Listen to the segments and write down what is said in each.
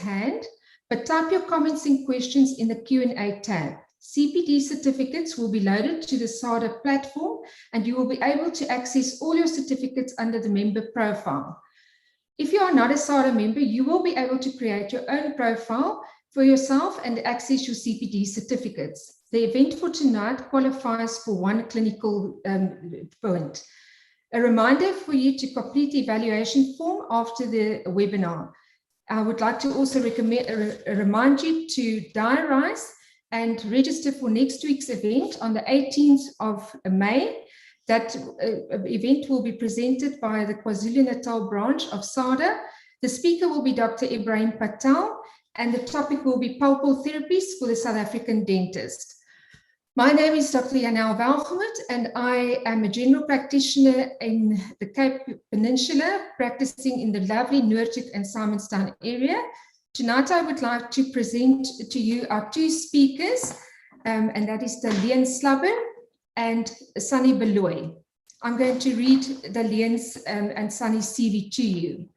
hand, but type your comments and questions in the Q&A tab. CPD certificates will be loaded to the SADA platform, and you will be able to access all your certificates under the member profile. If you are not a SADA member, you will be able to create your own profile for yourself and access your CPD certificates. The event for tonight qualifies for one clinical point. A reminder for you to complete the evaluation form after the webinar. I would like to also remind you to diarize and register for next week's event on the 18th of May. That event will be presented by the KwaZulu-Natal branch of SADA. The speaker will be Dr. Ibrahim Patel, and the topic will be pulpal therapies for the South African dentist. My name is Dr. Janelle Welgemuth, and I am a general practitioner in the Cape Peninsula, practicing in the lovely Noordhoek and Simonstown area. Tonight, I would like to present to you our two speakers, and that is Daleen Slabbert and Sanny Baloy. I'm going to read Daleen's and Sanny's CV to you.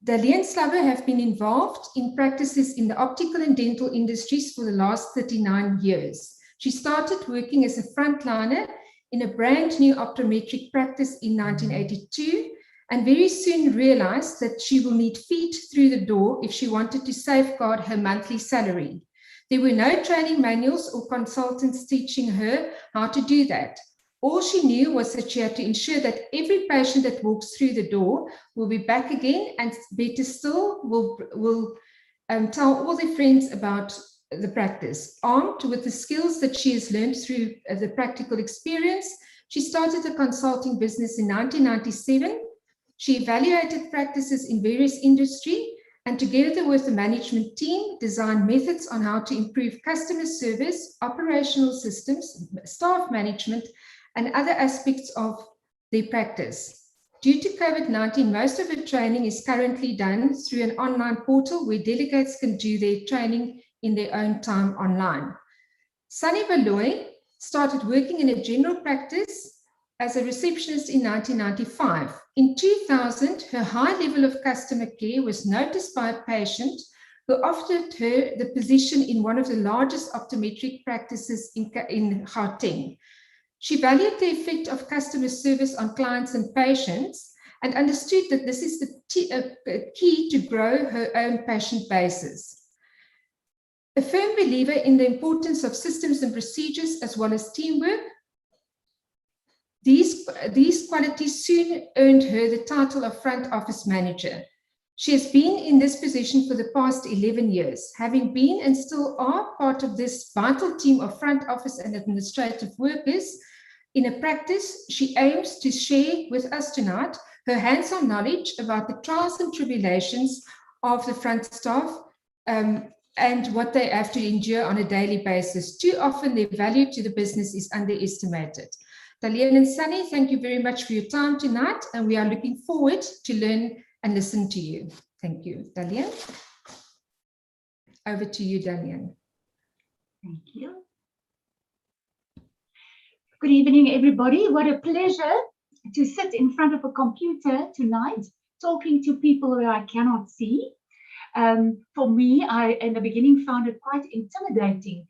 Daleen Slabbert have been involved in practices in the optical and dental industries for the last 39 years. She started working as a frontliner in a brand new optometric practice in 1982, and very soon realized that she will need feet through the door if she wanted to safeguard her monthly salary. There were no training manuals or consultants teaching her how to do that. All she knew was that she had to ensure that every patient that walks through the door will be back again, and better still, will tell all their friends about the practice. Armed with the skills that she has learned through the practical experience, she started a consulting business in 1997. She evaluated practices in various industries, and together with the management team, designed methods on how to improve customer service, operational systems, staff management, and other aspects of their practice. Due to COVID-19, most of her training is currently done through an online portal where delegates can do their training in their own time online. Sanny Baloy started working in a general practice as a receptionist in 1995. In 2000, her high level of customer care was noticed by a patient who offered her the position in one of the largest optometric practices in Gauteng. She valued the effect of customer service on clients and patients, and understood that this is the key to grow her own patient bases. A firm believer in the importance of systems and procedures as well as teamwork, these qualities soon earned her the title of front office manager. She has been in this position for the past 11 years, having been and still are part of this vital team of front office and administrative workers. In a practice, she aims to share with us tonight her hands-on knowledge about the trials and tribulations of the front staff and what they have to endure on a daily basis. Too often, their value to the business is underestimated. Daleen and Sanny, thank you very much for your time tonight, and we are looking forward to learn and listen to you. Thank you. Daleen? Over to you, Daleen. Thank you. Good evening, everybody. What a pleasure to sit in front of a computer tonight, talking to people who I cannot see. For me, I, in the beginning, found it quite intimidating,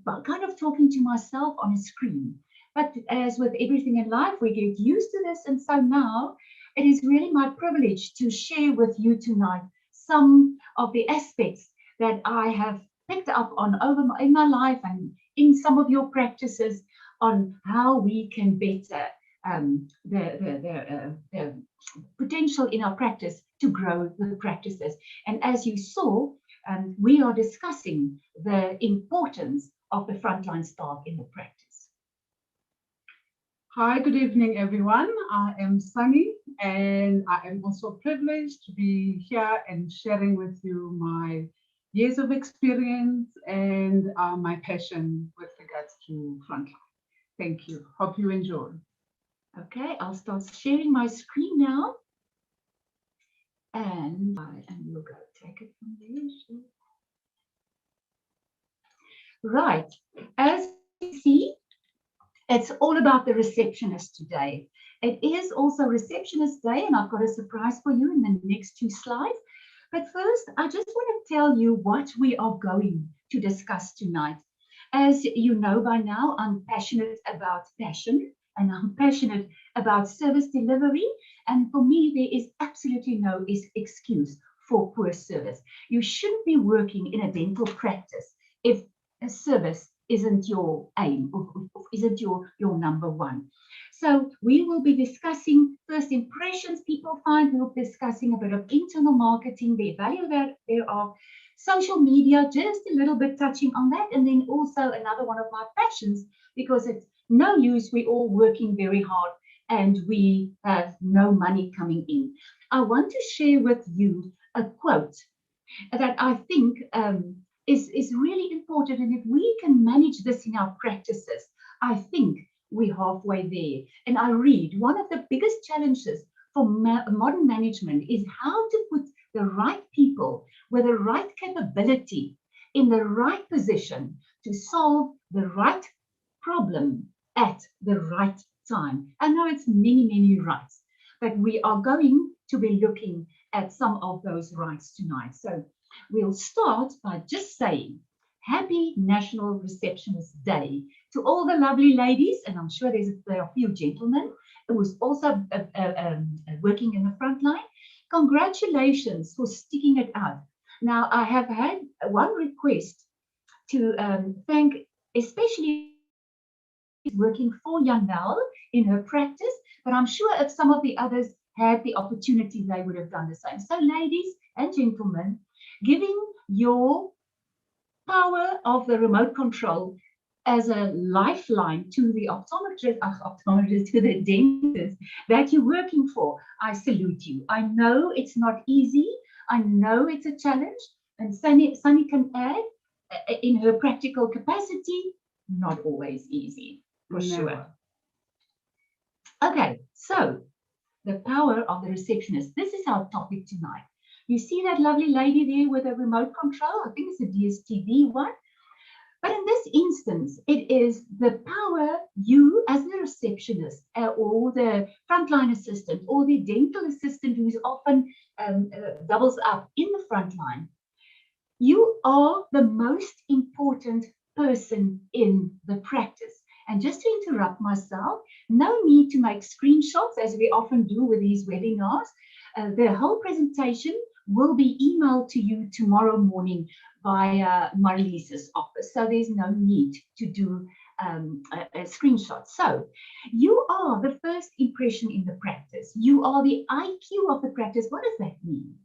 kind of talking to myself on a screen. But as with everything in life, we get used to this. And so now it is really my privilege to share with you tonight some of the aspects that I have picked up on in my life and in some of your practices on how we can better the potential in our practice to grow the practices. And as you saw, we are discussing the importance of the frontline staff in the practice. Hi, good evening, everyone. I am Sanny, and I am also privileged to be here and sharing with you my years of experience and my passion with regards to frontline. Thank you. Hope you enjoy. Okay, I'll start sharing my screen now. And we'll go take it from there. Right, as you see, it's all about the receptionist today. It is also Receptionist Day, and I've got a surprise for you in the next two slides. But first, I just want to tell you what we are going to discuss tonight. As you know by now, I'm passionate about passion and I'm passionate about service delivery. And for me, there is absolutely no excuse for poor service. You shouldn't be working in a dental practice if a service isn't your aim or isn't your number one. So we will be discussing first impressions people find. We'll be discussing a bit of internal marketing, the value thereof, social media, just a little bit touching on that. And then also another one of my passions, because it's no use, we're all working very hard and we have no money coming in. I want to share with you a quote that I think is really important. And if we can manage this in our practices, I think we're halfway there. And I read, one of the biggest challenges for modern management is how to put the right people with the right capability in the right position to solve the right problem at the right time. I know it's many rights, but we are going to be looking at some of those rights tonight. So we'll start by just saying Happy National Receptionist Day to all the lovely ladies, and I'm sure there are a few gentlemen who's also working in the front line. Congratulations for sticking it out. Now, I have had one request to thank, especially working for Janelle in her practice, but I'm sure if some of the others had the opportunity, they would have done the same. So, ladies and gentlemen, giving your power of the remote control as a lifeline to the optometrist, to the dentist that you're working for, I salute you. I know it's not easy. I know it's a challenge. And Sanny can add, in her practical capacity, not always easy, for sure. Okay, so the power of the receptionist. This is our topic tonight. You see that lovely lady there with a remote control? I think it's a DSTV one. But in this instance, it is the power you as the receptionist or the frontline assistant or the dental assistant who's often doubles up in the frontline. You are the most important person in the practice. And just to interrupt myself, no need to make screenshots as we often do with these webinars. The whole presentation will be emailed to you tomorrow morning via Marilese's office. So there's no need to do a screenshot. So you are the first impression in the practice. You are the IQ of the practice. What does that mean?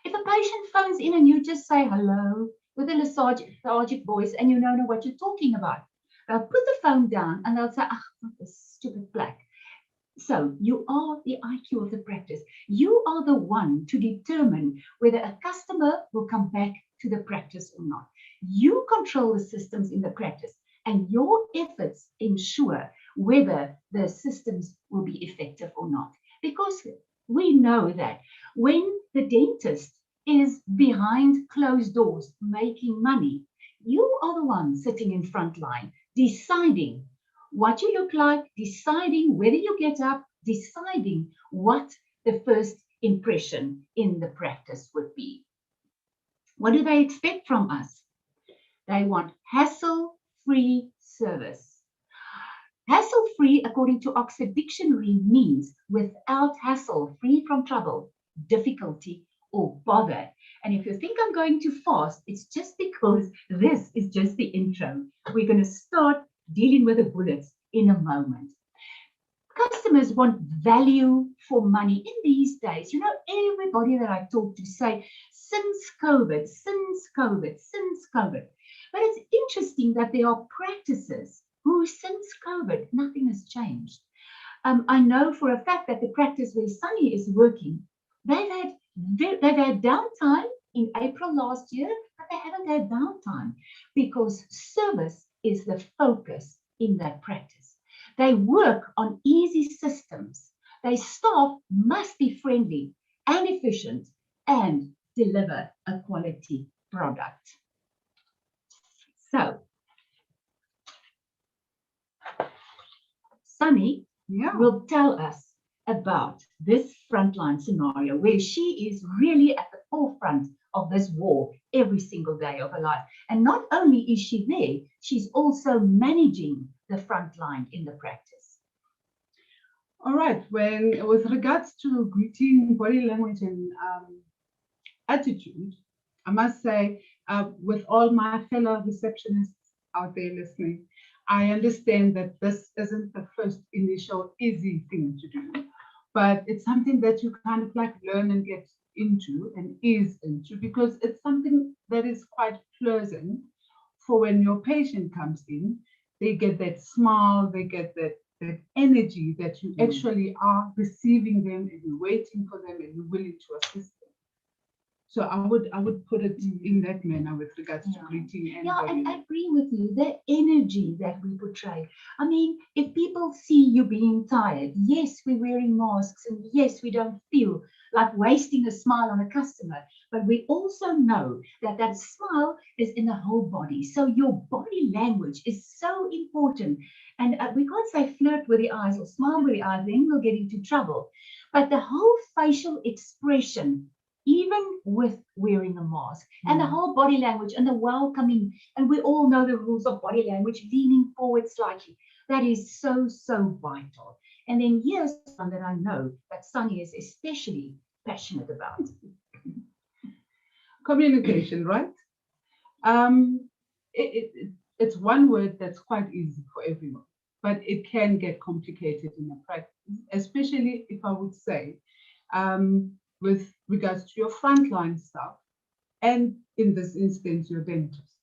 If a patient phones in and you just say hello with a lethargic voice and you don't know what you're talking about, they'll put the phone down and they'll say, what a stupid black. So you are the IQ of the practice. You are the one to determine whether a customer will come back to the practice or not. You control the systems in the practice and your efforts ensure whether the systems will be effective or not. Because we know that when the dentist is behind closed doors making money, you are the one sitting in front line deciding what you look like, deciding whether you get up, deciding what the first impression in the practice would be. What do they expect from us? They want hassle-free service. Hassle-free, according to Oxford Dictionary, means without hassle, free from trouble, difficulty, or bother. And if you think I'm going too fast, it's just because this is just the intro. We're going to start dealing with the bullets in a moment. Customers want value for money in these days. You know, everybody that I talk to say, since COVID. But it's interesting that there are practices who, since COVID, nothing has changed. I know for a fact that the practice where Sanny is working, they've had downtime in April last year, but they haven't had downtime because service is the focus in that practice. They work on easy systems. Their staff must be friendly and efficient and deliver a quality product. So, Sanny will tell us about this frontline scenario where she is really at the forefront of this war every single day of her life. And not only is she there, she's also managing the frontline in the practice. All right, with regards to greeting, body language, and attitude, I must say, with all my fellow receptionists out there listening, I understand that this isn't the first initial easy thing to do, but it's something that you kind of like learn and get into and ease into, because it's something that is quite pleasant for when your patient comes in. They get that smile, they get that energy that you actually are receiving them and you're waiting for them and you're willing to assist them. So I would put it in that manner with regards to greeting and and I agree with you. The energy that we portray. I mean, if people see you being tired, yes, we're wearing masks, and yes, we don't feel like wasting a smile on a customer, but we also know that that smile is in the whole body. So your body language is so important. And we can't say flirt with the eyes or smile with the eyes, then we'll get into trouble. But the whole facial expression, even with wearing a mask, and the whole body language and the welcoming, and we all know the rules of body language, leaning forward slightly, that is so, so vital. And then here's one that I know that Sanny is especially passionate about. Communication, right? It's one word that's quite easy for everyone, but it can get complicated in the practice, especially if I would say, with regards to your frontline staff, and in this instance, your dentist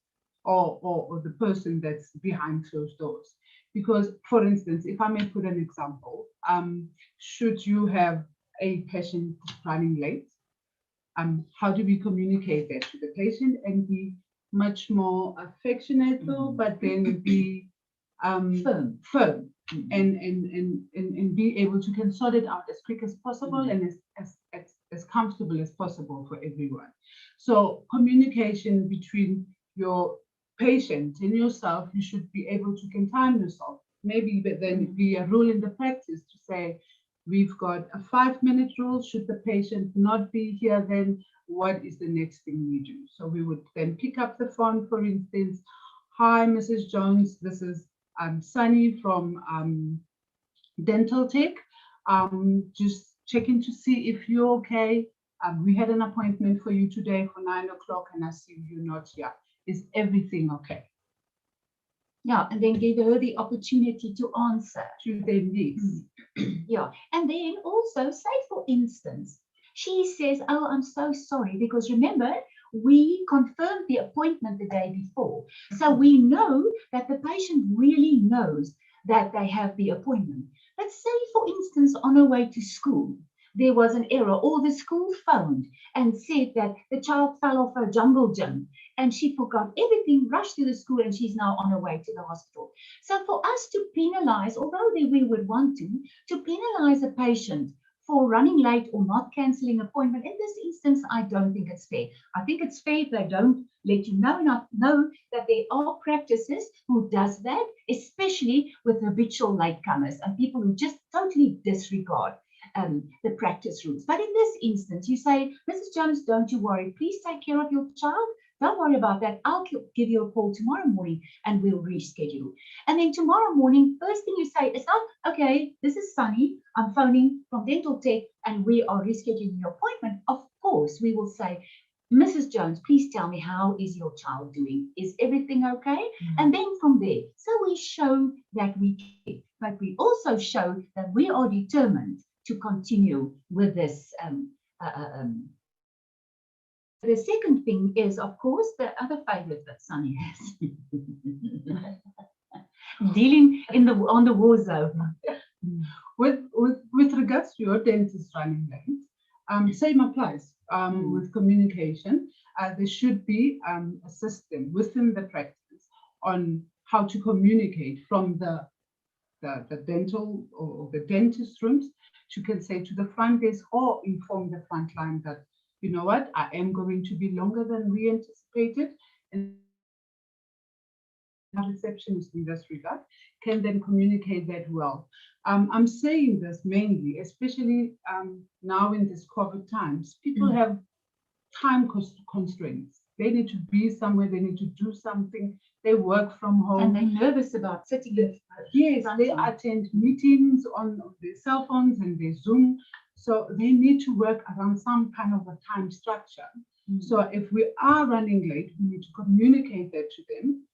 or the person that's behind closed doors. Because, for instance, if I may put an example, should you have a patient running late, how do we communicate that to the patient and be much more affectionate, but then be firm, and be able to can sort it out as quick as possible and as comfortable as possible for everyone. So communication between your patient and yourself, you should be able to can time yourself. Maybe but then be a rule in the practice to say, we've got a 5-minute rule. Should the patient not be here, then what is the next thing we do? So we would then pick up the phone, for instance. Hi, Mrs. Jones, this is Sanny from Dental Tech. Just checking to see if you're okay. We had an appointment for you today for 9 o'clock and I see you're not here. Is everything okay? Yeah, and then give her the opportunity to answer to their needs. Yeah, and then also say, for instance, she says, oh, I'm so sorry, because remember, we confirmed the appointment the day before. So we know that the patient really knows that they have the appointment. But say, for instance, on her way to school, there was an error, or the school phoned and said that the child fell off a jungle gym and she forgot everything, rushed to the school, and she's now on her way to the hospital. So for us to penalize, although we would want to penalize a patient for running late or not cancelling appointment, in this instance, I don't think it's fair. I think it's fair if they don't let you know that there are practices who does that, especially with habitual latecomers and people who just totally disregard the practice rules. But in this instance, you say, Mrs. Jones, don't you worry. Please take care of your child. Don't worry about that. I'll give you a call tomorrow morning and we'll reschedule. And then tomorrow morning, first thing you say is, oh, okay, this is Sanny. I'm phoning from Dental Tech and we are rescheduling your appointment. Of course, we will say, Mrs. Jones, please tell me, how is your child doing? Is everything okay? And then from there, so we show that we care, but we also show that we are determined to continue with this. The second thing is, of course, the other favorite that Sanny has, dealing on the war zone. With regards to your dentist running late, same applies with communication. There should be a system within the practice on how to communicate from the dental or the dentist rooms. You can say to the front desk or inform the front line that, you know what, I am going to be longer than we anticipated. And the receptionist in this regard can then communicate that well. I'm saying this mainly, especially now in this COVID times, people have time constraints. They need to be somewhere, they need to do something, they work from home. And they're nervous about sitting in Yes, they attend meetings on their cell phones and their Zoom. So they need to work around some kind of a time structure. So if we are running late, we need to communicate that to them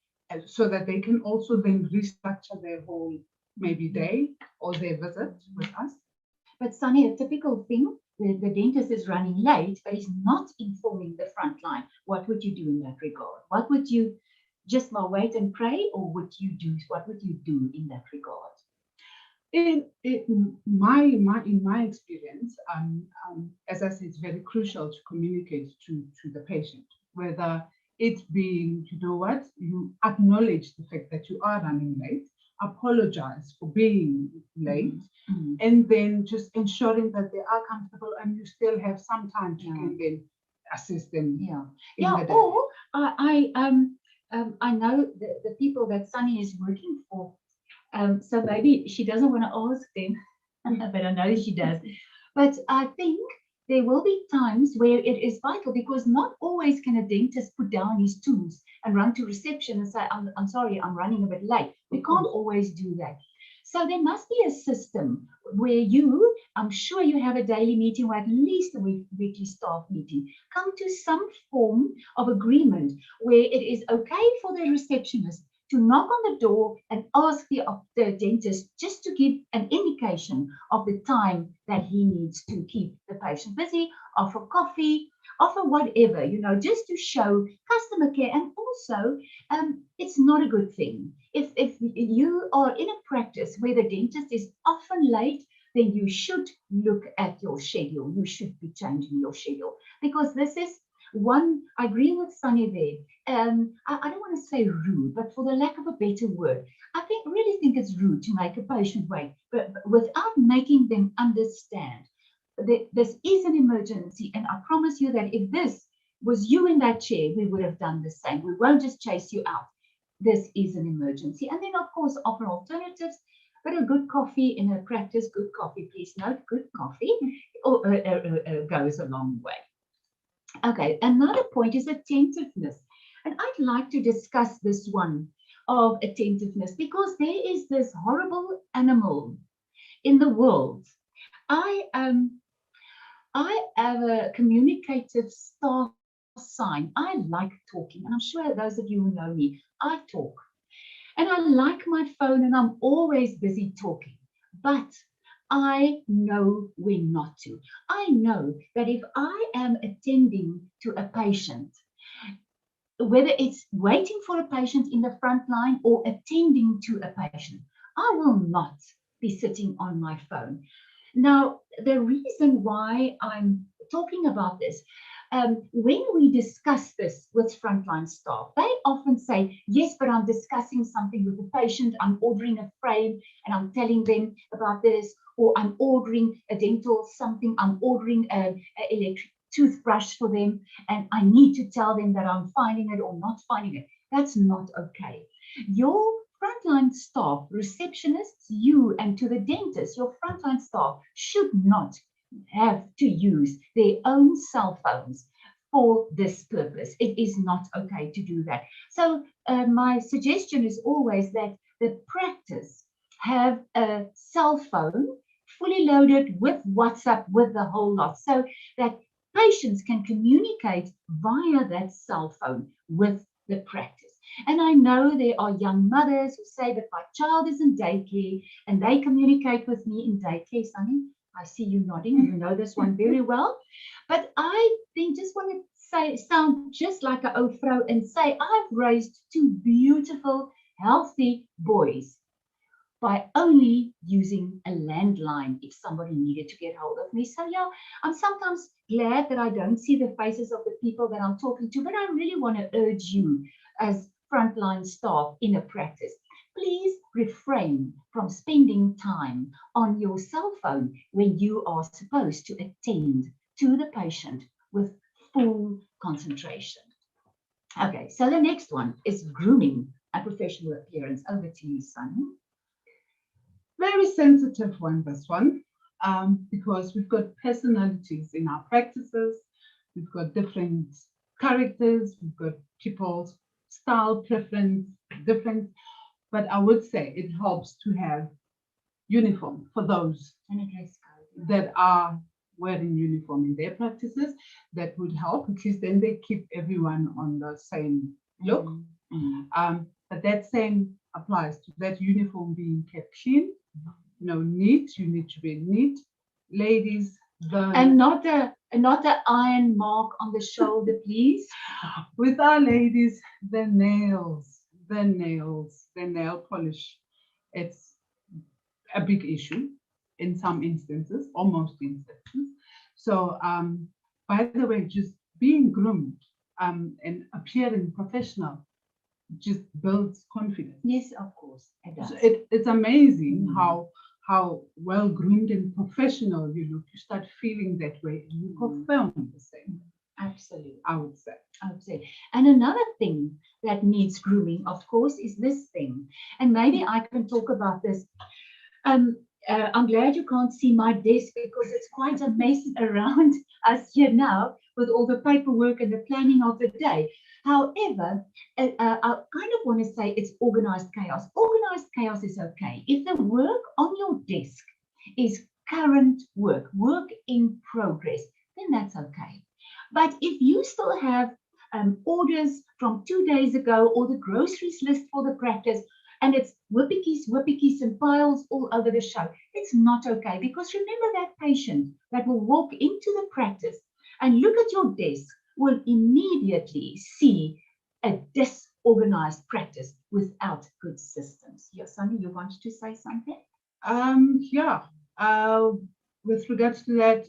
so that they can also then restructure their whole maybe day or their visit with us. But Sanny, a typical thing, the dentist is running late, but he's not informing the front line. What would you do in that regard? What would you just wait and pray, or what would you do in that regard? In my experience, as I said, it's very crucial to communicate to the patient, whether it being, you know what, you acknowledge the fact that you are running late, apologize for being late, and then just ensuring that they are comfortable and you still have some time to then assist them. Or I know the people that Sanny is working for. So maybe she doesn't want to ask them, but I know she does. But I think there will be times where it is vital, because not always can a dentist put down his tools and run to reception and say, I'm sorry, I'm running a bit late. We can't always do that. So there must be a system where I'm sure you have a daily meeting or at least a weekly staff meeting. Come to some form of agreement where it is okay for the receptionist to knock on the door and ask the dentist just to give an indication of the time that he needs to keep the patient busy, offer coffee, offer whatever, just to show customer care. And also, it's not a good thing. If you are in a practice where the dentist is often late, then you should look at your schedule. You should be changing your schedule, because this is one, I agree with Sanny there. I don't want to say rude, but for the lack of a better word, I really think it's rude to make a patient wait, but without making them understand that this is an emergency. And I promise you that if this was you in that chair, we would have done the same. We won't just chase you out. This is an emergency. And then, of course, offer alternatives. But a good coffee in a practice, good coffee, please note, good coffee goes a long way. Okay, another point is attentiveness. And I'd like to discuss this one of attentiveness, because there is this horrible animal in the world. I have a communicative staff sign. I like talking, and I'm sure those of you who know me, I talk. And I like my phone, and I'm always busy talking. But I know when not to. I know that if I am attending to a patient, whether it's waiting for a patient in the front line or attending to a patient, I will not be sitting on my phone. Now, the reason why I'm talking about this, when we discuss this with frontline staff, they often say, yes, but I'm discussing something with the patient. I'm ordering a frame and I'm telling them about this, or I'm ordering a dental something. I'm ordering an electric toothbrush for them, and I need to tell them that I'm finding it or not finding it. That's not okay. Your frontline staff, receptionists, you, and to the dentist, your frontline staff should not have to use their own cell phones for this purpose. It is not okay to do that. So my suggestion is always that the practice have a cell phone fully loaded with WhatsApp, with the whole lot, so that patients can communicate via that cell phone with the practice. And I know there are young mothers who say that my child is in daycare and they communicate with me in daycare. Sanny, I see you nodding. You know this one very well. But I think just want to sound just like an old vrouw and say I've raised two beautiful, healthy boys by only using a landline if somebody needed to get hold of me. So yeah, I'm sometimes glad that I don't see the faces of the people that I'm talking to, but I really want to urge you as frontline staff in a practice, please refrain from spending time on your cell phone when you are supposed to attend to the patient with full concentration. Okay, so the next one is grooming and professional appearance. Over to you, Sanny. Very sensitive one, this one, because we've got personalities in our practices, we've got different characters, we've got people's style, preference, different, but I would say it helps to have uniform for those And a dress code. that are wearing uniform in their practices. That would help because then they keep everyone on the same look. But that same applies to that uniform being kept clean, neat. You need to be neat, ladies. And not a iron mark on the shoulder, please. With our ladies, the nail polish. It's a big issue in some instances, or most instances. So, by the way, just being groomed and appearing professional just builds confidence. Yes, of course, it does. So it's amazing how well groomed and professional you look. You start feeling that way, and you confirm the same. Absolutely. I would say. And another thing that needs grooming, of course, is this thing. And maybe I can talk about this. I'm glad you can't see my desk because it's quite a mess around us here now with all the paperwork and the planning of the day. However, I kind of want to say it's organized chaos. Organized chaos is okay. If the work on your desk is current work in progress, then that's okay. But if you still have orders from 2 days ago or the groceries list for the practice, and it's whippy-keys and piles all over the show, it's not okay. Because remember, that patient that will walk into the practice and look at your desk will immediately see a disorganized practice without good systems. Yes, Sanny, you wanted to say something? With regards to that,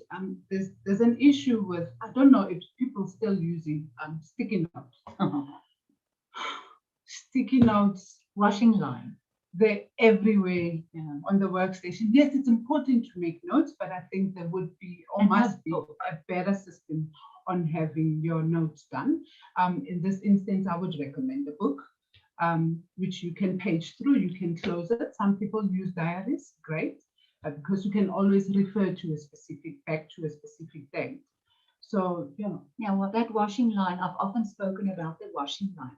there's an issue with, I don't know if people still using sticky notes. Sticky notes, washing line. They're everywhere on the workstation. Yes, it's important to make notes, but I think there would be or must be a better system on having your notes done. In this instance, I would recommend a book, which you can page through, you can close it. Some people use diaries, great, because you can always refer to a specific back to a specific date. So, Yeah, well, that washing line, I've often spoken about the washing line.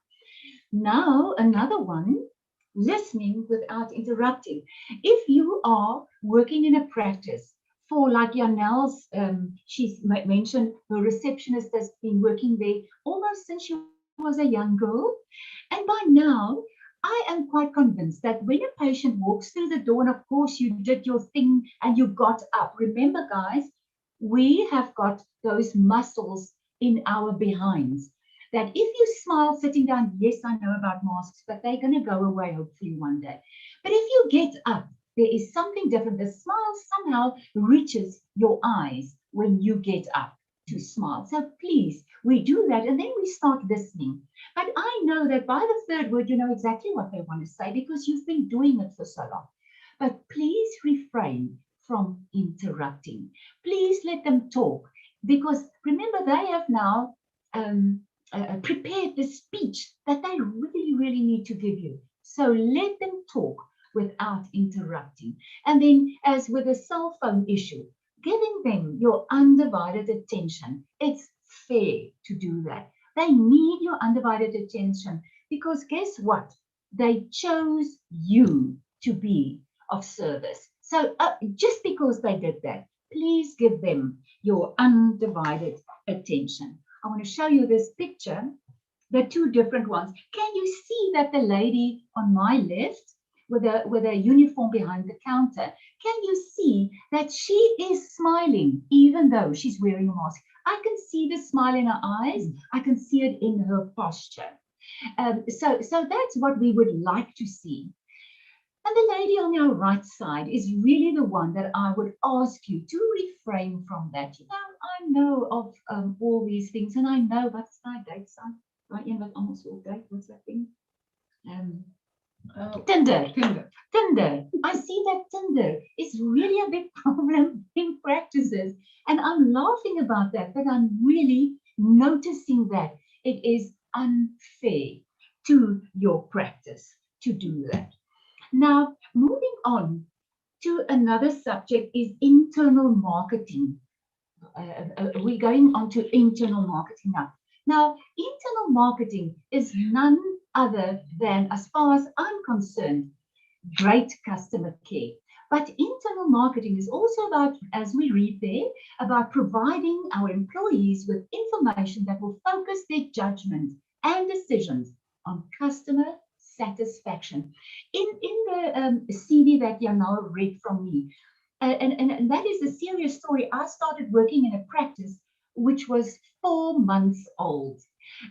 Now, another one, listening without interrupting. If you are working in a practice, for like Janelle's, she's mentioned her receptionist has been working there almost since she was a young girl. And by now, I am quite convinced that when a patient walks through the door, and of course you did your thing and you got up. Remember, guys, we have got those muscles in our behinds that if you smile sitting down, yes, I know about masks, but they're going to go away hopefully one day. But if you get up, there is something different. The smile somehow reaches your eyes when you get up to smile. So please, we do that and then we start listening. But I know that by the third word, you know exactly what they want to say because you've been doing it for so long. But please refrain from interrupting. Please let them talk because remember, they have now prepared the speech that they really, really need to give you. So let them talk without interrupting. And then, as with the cell phone issue, giving them your undivided attention. It's fair to do that. They need your undivided attention because guess what? They chose you to be of service. So just because they did that, please give them your undivided attention. I want to show you this picture, the two different ones. Can you see that the lady on my left with a uniform behind the counter, can you see that she is smiling even though she's wearing a mask? I can see the smile in her eyes. I can see it in her posture. So that's what we would like to see. And the lady on your right side is really the one that I would ask you to refrain from that. You know, I know of all these things, and I know what's my date, son? Right, in with almost all date. What's that thing? Tinder. I see that Tinder is really a big problem in practices, and I'm laughing about that, but I'm really noticing that it is unfair to your practice to do that. Now, moving on, to another subject is internal marketing. We're going on to internal marketing now. Now, internal marketing is none other than, as far as I'm concerned, great customer care. But internal marketing is also about, as we read there, about providing our employees with information that will focus their judgment and decisions on customer satisfaction. In the CD that Janelle read from me, and that is a serious story. I started working in a practice which was 4 months old,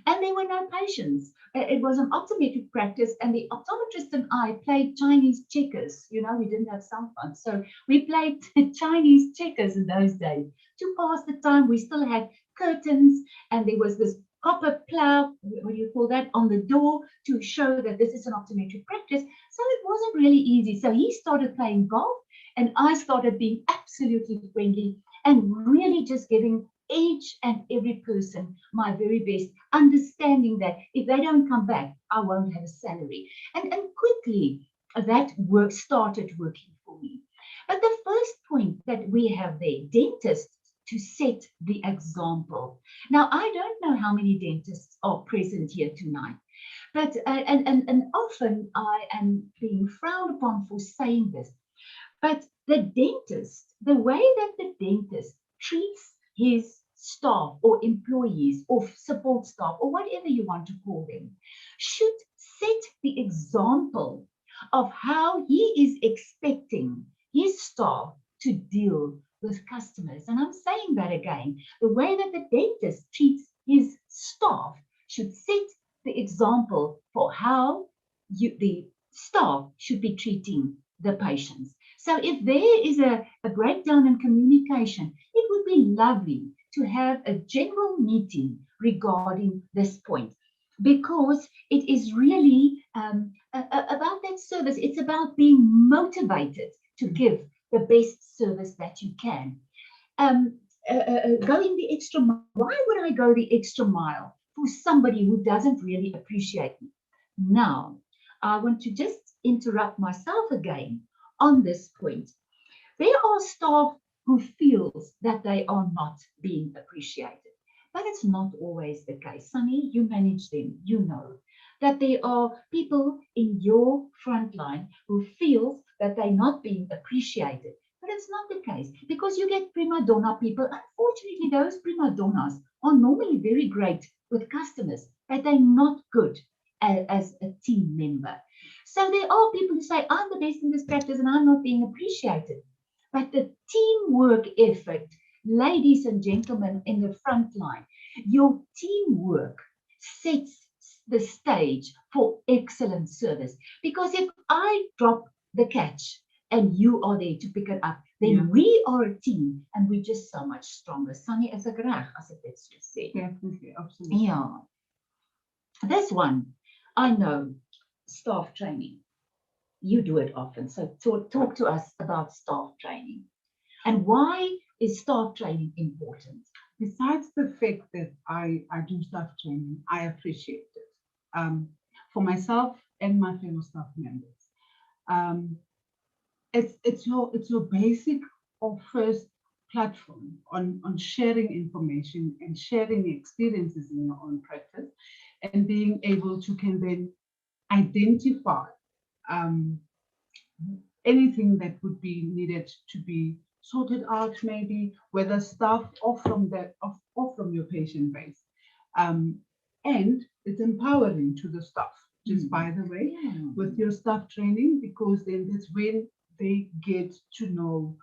and there were no patients. It was an optometric practice, and the optometrist and I played Chinese checkers. You know, we didn't have cell phones, so we played Chinese checkers in those days to pass the time. We still had curtains, and there was this copper plow, what do you call that, on the door to show that this is an optometric practice. So it wasn't really easy. So he started playing golf, and I started being absolutely friendly and really just giving each and every person my very best, understanding that if they don't come back, I won't have a salary. And quickly that work started working for me. But the first point that we have there, dentists to set the example. Now, I don't know how many dentists are present here tonight, but and often I am being frowned upon for saying this, but the dentist, the way that the dentist treats his staff or employees or support staff or whatever you want to call them, should set the example of how he is expecting his staff to deal with customers. And I'm saying that again, the way that the dentist treats his staff should set the example for how the staff should be treating the patients. So if there is a breakdown in communication, it would be lovely to have a general meeting regarding this point, because it is really about that service. It's about being motivated to give the best service that you can. Going the extra mile. Why would I go the extra mile for somebody who doesn't really appreciate me? Now, I want to just interrupt myself again on this point. There are staff who feels that they are not being appreciated, but it's not always the case. Sanny, you manage them, you know that there are people in your frontline who feel that they're not being appreciated, but it's not the case, because you get prima donna people. Unfortunately, those prima donnas are normally very great with customers, but they're not good as a team member. So there are people who say, I'm the best in this practice and I'm not being appreciated. But the teamwork effort, ladies and gentlemen in the front line, your teamwork sets the stage for excellent service. Because if I drop the catch and you are there to pick it up, then we are a team and we're just so much stronger. Sanny, is ek reg as ek dit so sê? Definitely, absolutely. Yeah. This one, I know, staff training. You do it often. So talk to us about staff training. And why is staff training important? Besides the fact that I do staff training, I appreciate it. For myself and my fellow staff members. It's your basic or first platform on sharing information and sharing experiences in your own practice, and being able to can then identify anything that would be needed to be sorted out, maybe whether staff or from your patient base. And it's empowering to the staff, just by the way, with your staff training, because then that's when they get to know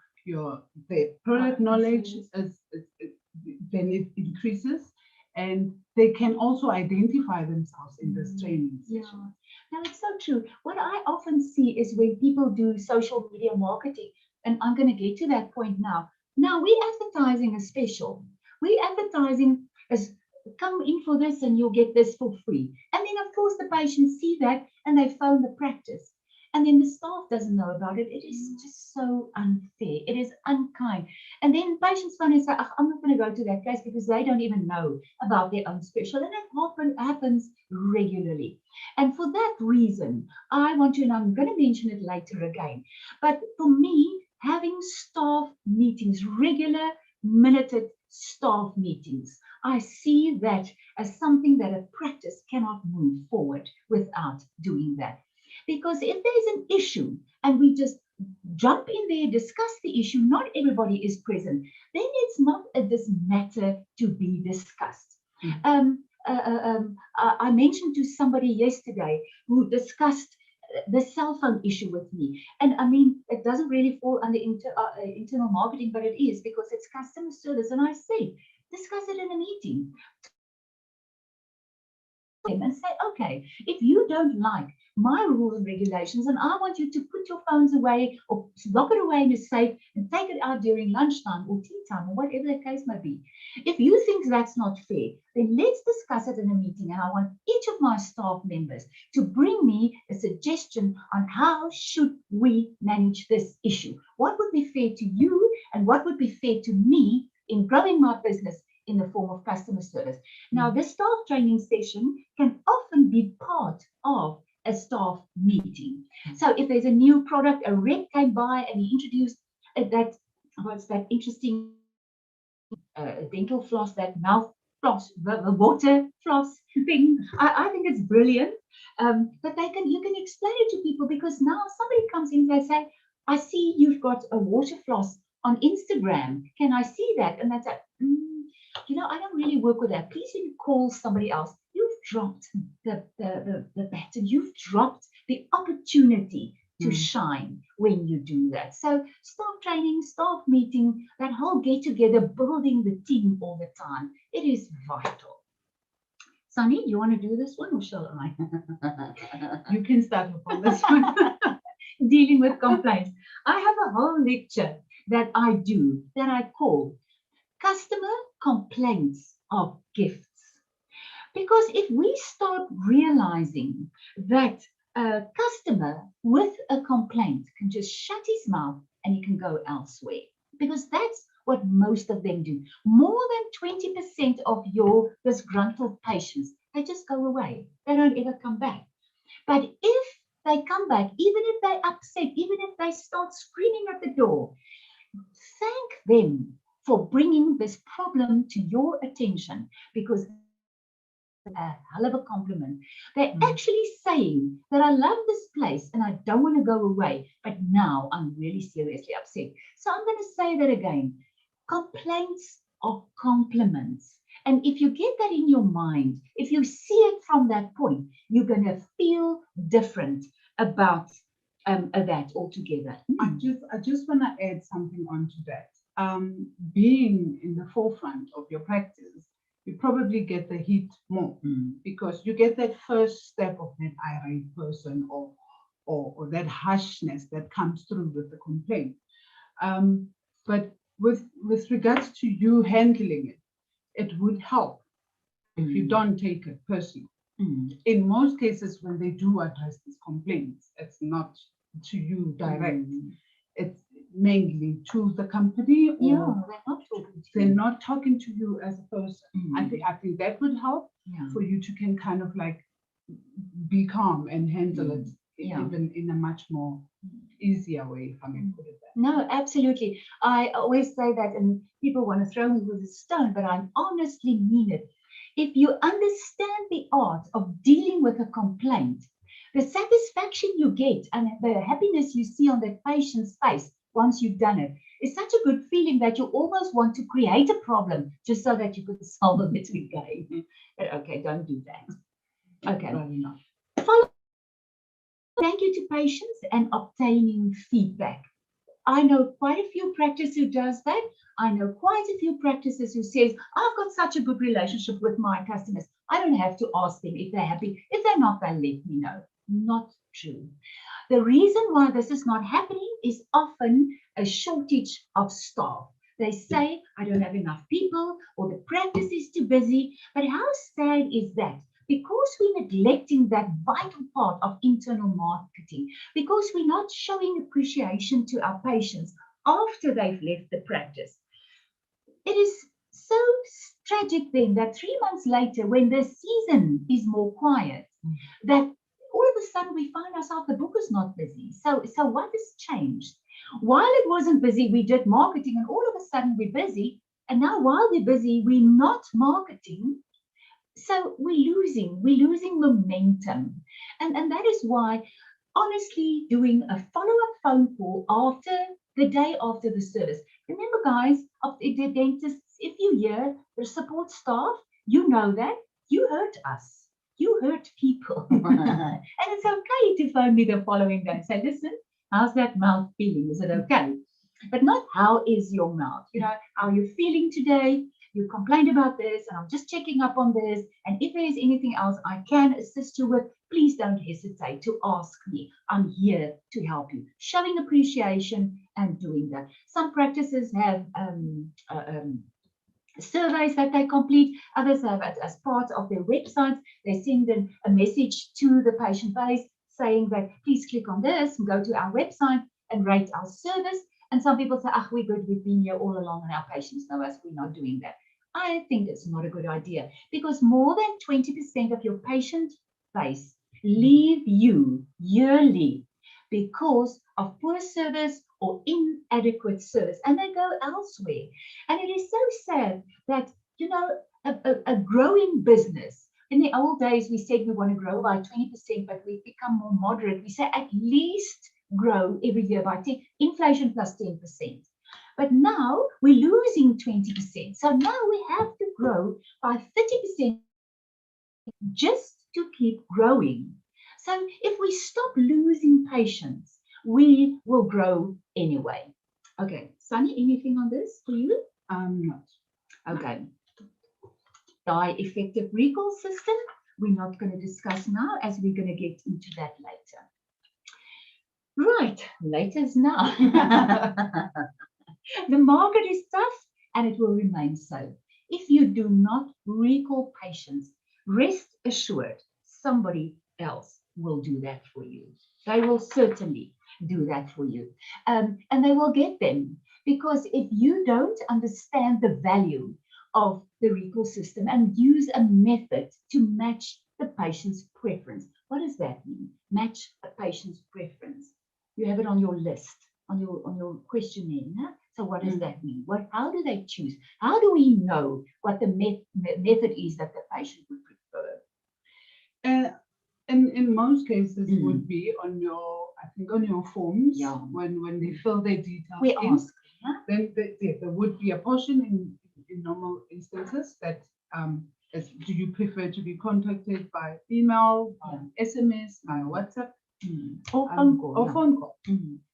their product knowledge, then it increases, and they can also identify themselves in this training session. Now, it's so true. What I often see is when people do social media marketing, and I'm going to get to that point now. Now, we're advertising a special. We're advertising as, come in for this and you'll get this for free. And then, of course, the patients see that and they phone the practice. and then the staff doesn't know about it. It is just so unfair. It is unkind. And then patients finally say, "Oh, I'm not going to go to that place because they don't even know about their own special." And it happens regularly. And for that reason, I want to, and I'm going to mention it later again, but for me, having staff meetings, regular minuted staff meetings, I see that as something that a practice cannot move forward without doing that. Because if there's an issue and we just jump in there, discuss the issue, not everybody is present, then it's not this matter to be discussed. I mentioned to somebody yesterday who discussed the cell phone issue with me. And I mean, it doesn't really fall under internal marketing, but it is because it's customer service. And I said, discuss it in a meeting. And say, okay, if you don't like my rules and regulations, and I want you to put your phones away or lock it away in a safe and take it out during lunchtime or tea time or whatever the case may be. If you think that's not fair, then let's discuss it in a meeting. And I want each of my staff members to bring me a suggestion on how should we manage this issue. What would be fair to you and what would be fair to me in growing my business in the form of customer service. Now, the staff training session can often be part of a staff meeting. So if there's a new product, a rep came by and he introduced what's that interesting dental floss, that mouth floss, the water floss thing. I think it's brilliant. But you can explain it to people, because now somebody comes in and they say, I see you've got a water floss on Instagram. Can I see that? And that's like, I don't really work with that. Please call somebody else. You've dropped the baton. You've dropped the opportunity to shine when you do that. So staff training, staff meeting, that whole get together, building the team all the time. It is vital. Sanny, you want to do this one or shall I? You can start on this one. Dealing with complaints. I have a whole lecture that I do that I call Customer Complaints of Gifts. Because if we start realizing that a customer with a complaint can just shut his mouth and he can go elsewhere, because that's what most of them do. More than 20% of your disgruntled patients, they just go away. They don't ever come back. But if they come back, even if they're upset, even if they start screaming at the door, thank them for bringing this problem to your attention, because a hell of a compliment. They're actually saying that I love this place and I don't want to go away, but now I'm really seriously upset. So I'm going to say that again. Complaints are compliments. And if you get that in your mind, if you see it from that point, you're going to feel different about that altogether. I just want to add something onto that. Being in the forefront of your practice, you probably get the heat more because you get that first step of that irate person or that harshness that comes through with the complaint. But with regards to you handling it, it would help if you don't take it personally. In most cases, when they do address these complaints, it's not to you direct. It's mainly to the company, or they're not talking to you as a person. I think that would help for you to can kind of like be calm and handle it even in a much more easier way, if I may put it that. No, absolutely. I always say that, and people want to throw me with a stone, but I honestly mean it. If you understand the art of dealing with a complaint, the satisfaction you get and the happiness you see on that patient's face once you've done it is such a good feeling that you almost want to create a problem just so that you could solve it again. But okay, don't do that. Okay. Thank you to patients and obtaining feedback. I know quite a few practices who does that. I know quite a few practices who says, I've got such a good relationship with my customers. I don't have to ask them if they're happy. If they're not, they'll let me know. Not true. The reason why this is not happening is often a shortage of staff. They say, I don't have enough people, or the practice is too busy. But how sad is that? because we're neglecting that vital part of internal marketing, because we're not showing appreciation to our patients after they've left the practice. It is so tragic then that 3 months later, when the season is more quiet, that all of a sudden we find ourselves, the book is not busy. So what has changed? While it wasn't busy, we did marketing, and all of a sudden we're busy. And now while we're busy, we're not marketing. So we're losing momentum. And that is why, honestly, doing a follow-up phone call after the day after the service. Remember, guys, of the dentists, if you hear the support staff, you know that you hurt us. You hurt people. And it's okay to phone me the following day and say, listen, how's that mouth feeling? Is it okay? But not how is your mouth? You know, how are you feeling today? You complained about this, and I'm just checking up on this. And if there is anything else I can assist you with, please don't hesitate to ask me. I'm here to help you. Showing appreciation and doing that. Some practices have surveys that they complete. Others have it as part of their websites. They send a message to the patient base saying that please click on this and go to our website and rate our service. And some people say, we're good, we've been here all along and our patients know us, we're not doing that. I think it's not a good idea, because more than 20% of your patient base leave you yearly because of poor service or inadequate service, and they go elsewhere. And it is so sad that, you know, a growing business, in the old days we said we want to grow by 20%, but we've become more moderate. We say at least grow every year by 10, inflation plus 10%. But now we're losing 20%. So now we have to grow by 30% just to keep growing. So if we stop losing patients, we will grow anyway. Okay, Sanny, anything on this for you? Not. Okay. The effective recall system, we're not going to discuss now, as we're going to get into that later. Right, later's now. The market is tough, and it will remain so. If you do not recall patients, rest assured somebody else will do that for you. They will certainly do that for you. And they will get them, because if you don't understand the value of the recall system and use a method to match the patient's preference, what does that mean? Match a patient's preference. You have it on your list, on your questionnaire. No? So what does that mean? How do they choose? How do we know what the method is that the patient would prefer? In most cases, would be on your, I think, on your forms. Yeah. When they fill their details, we ask. Then there would be a portion in normal instances that do you prefer to be contacted by email, by SMS, by WhatsApp? Or phone call. Or phone call.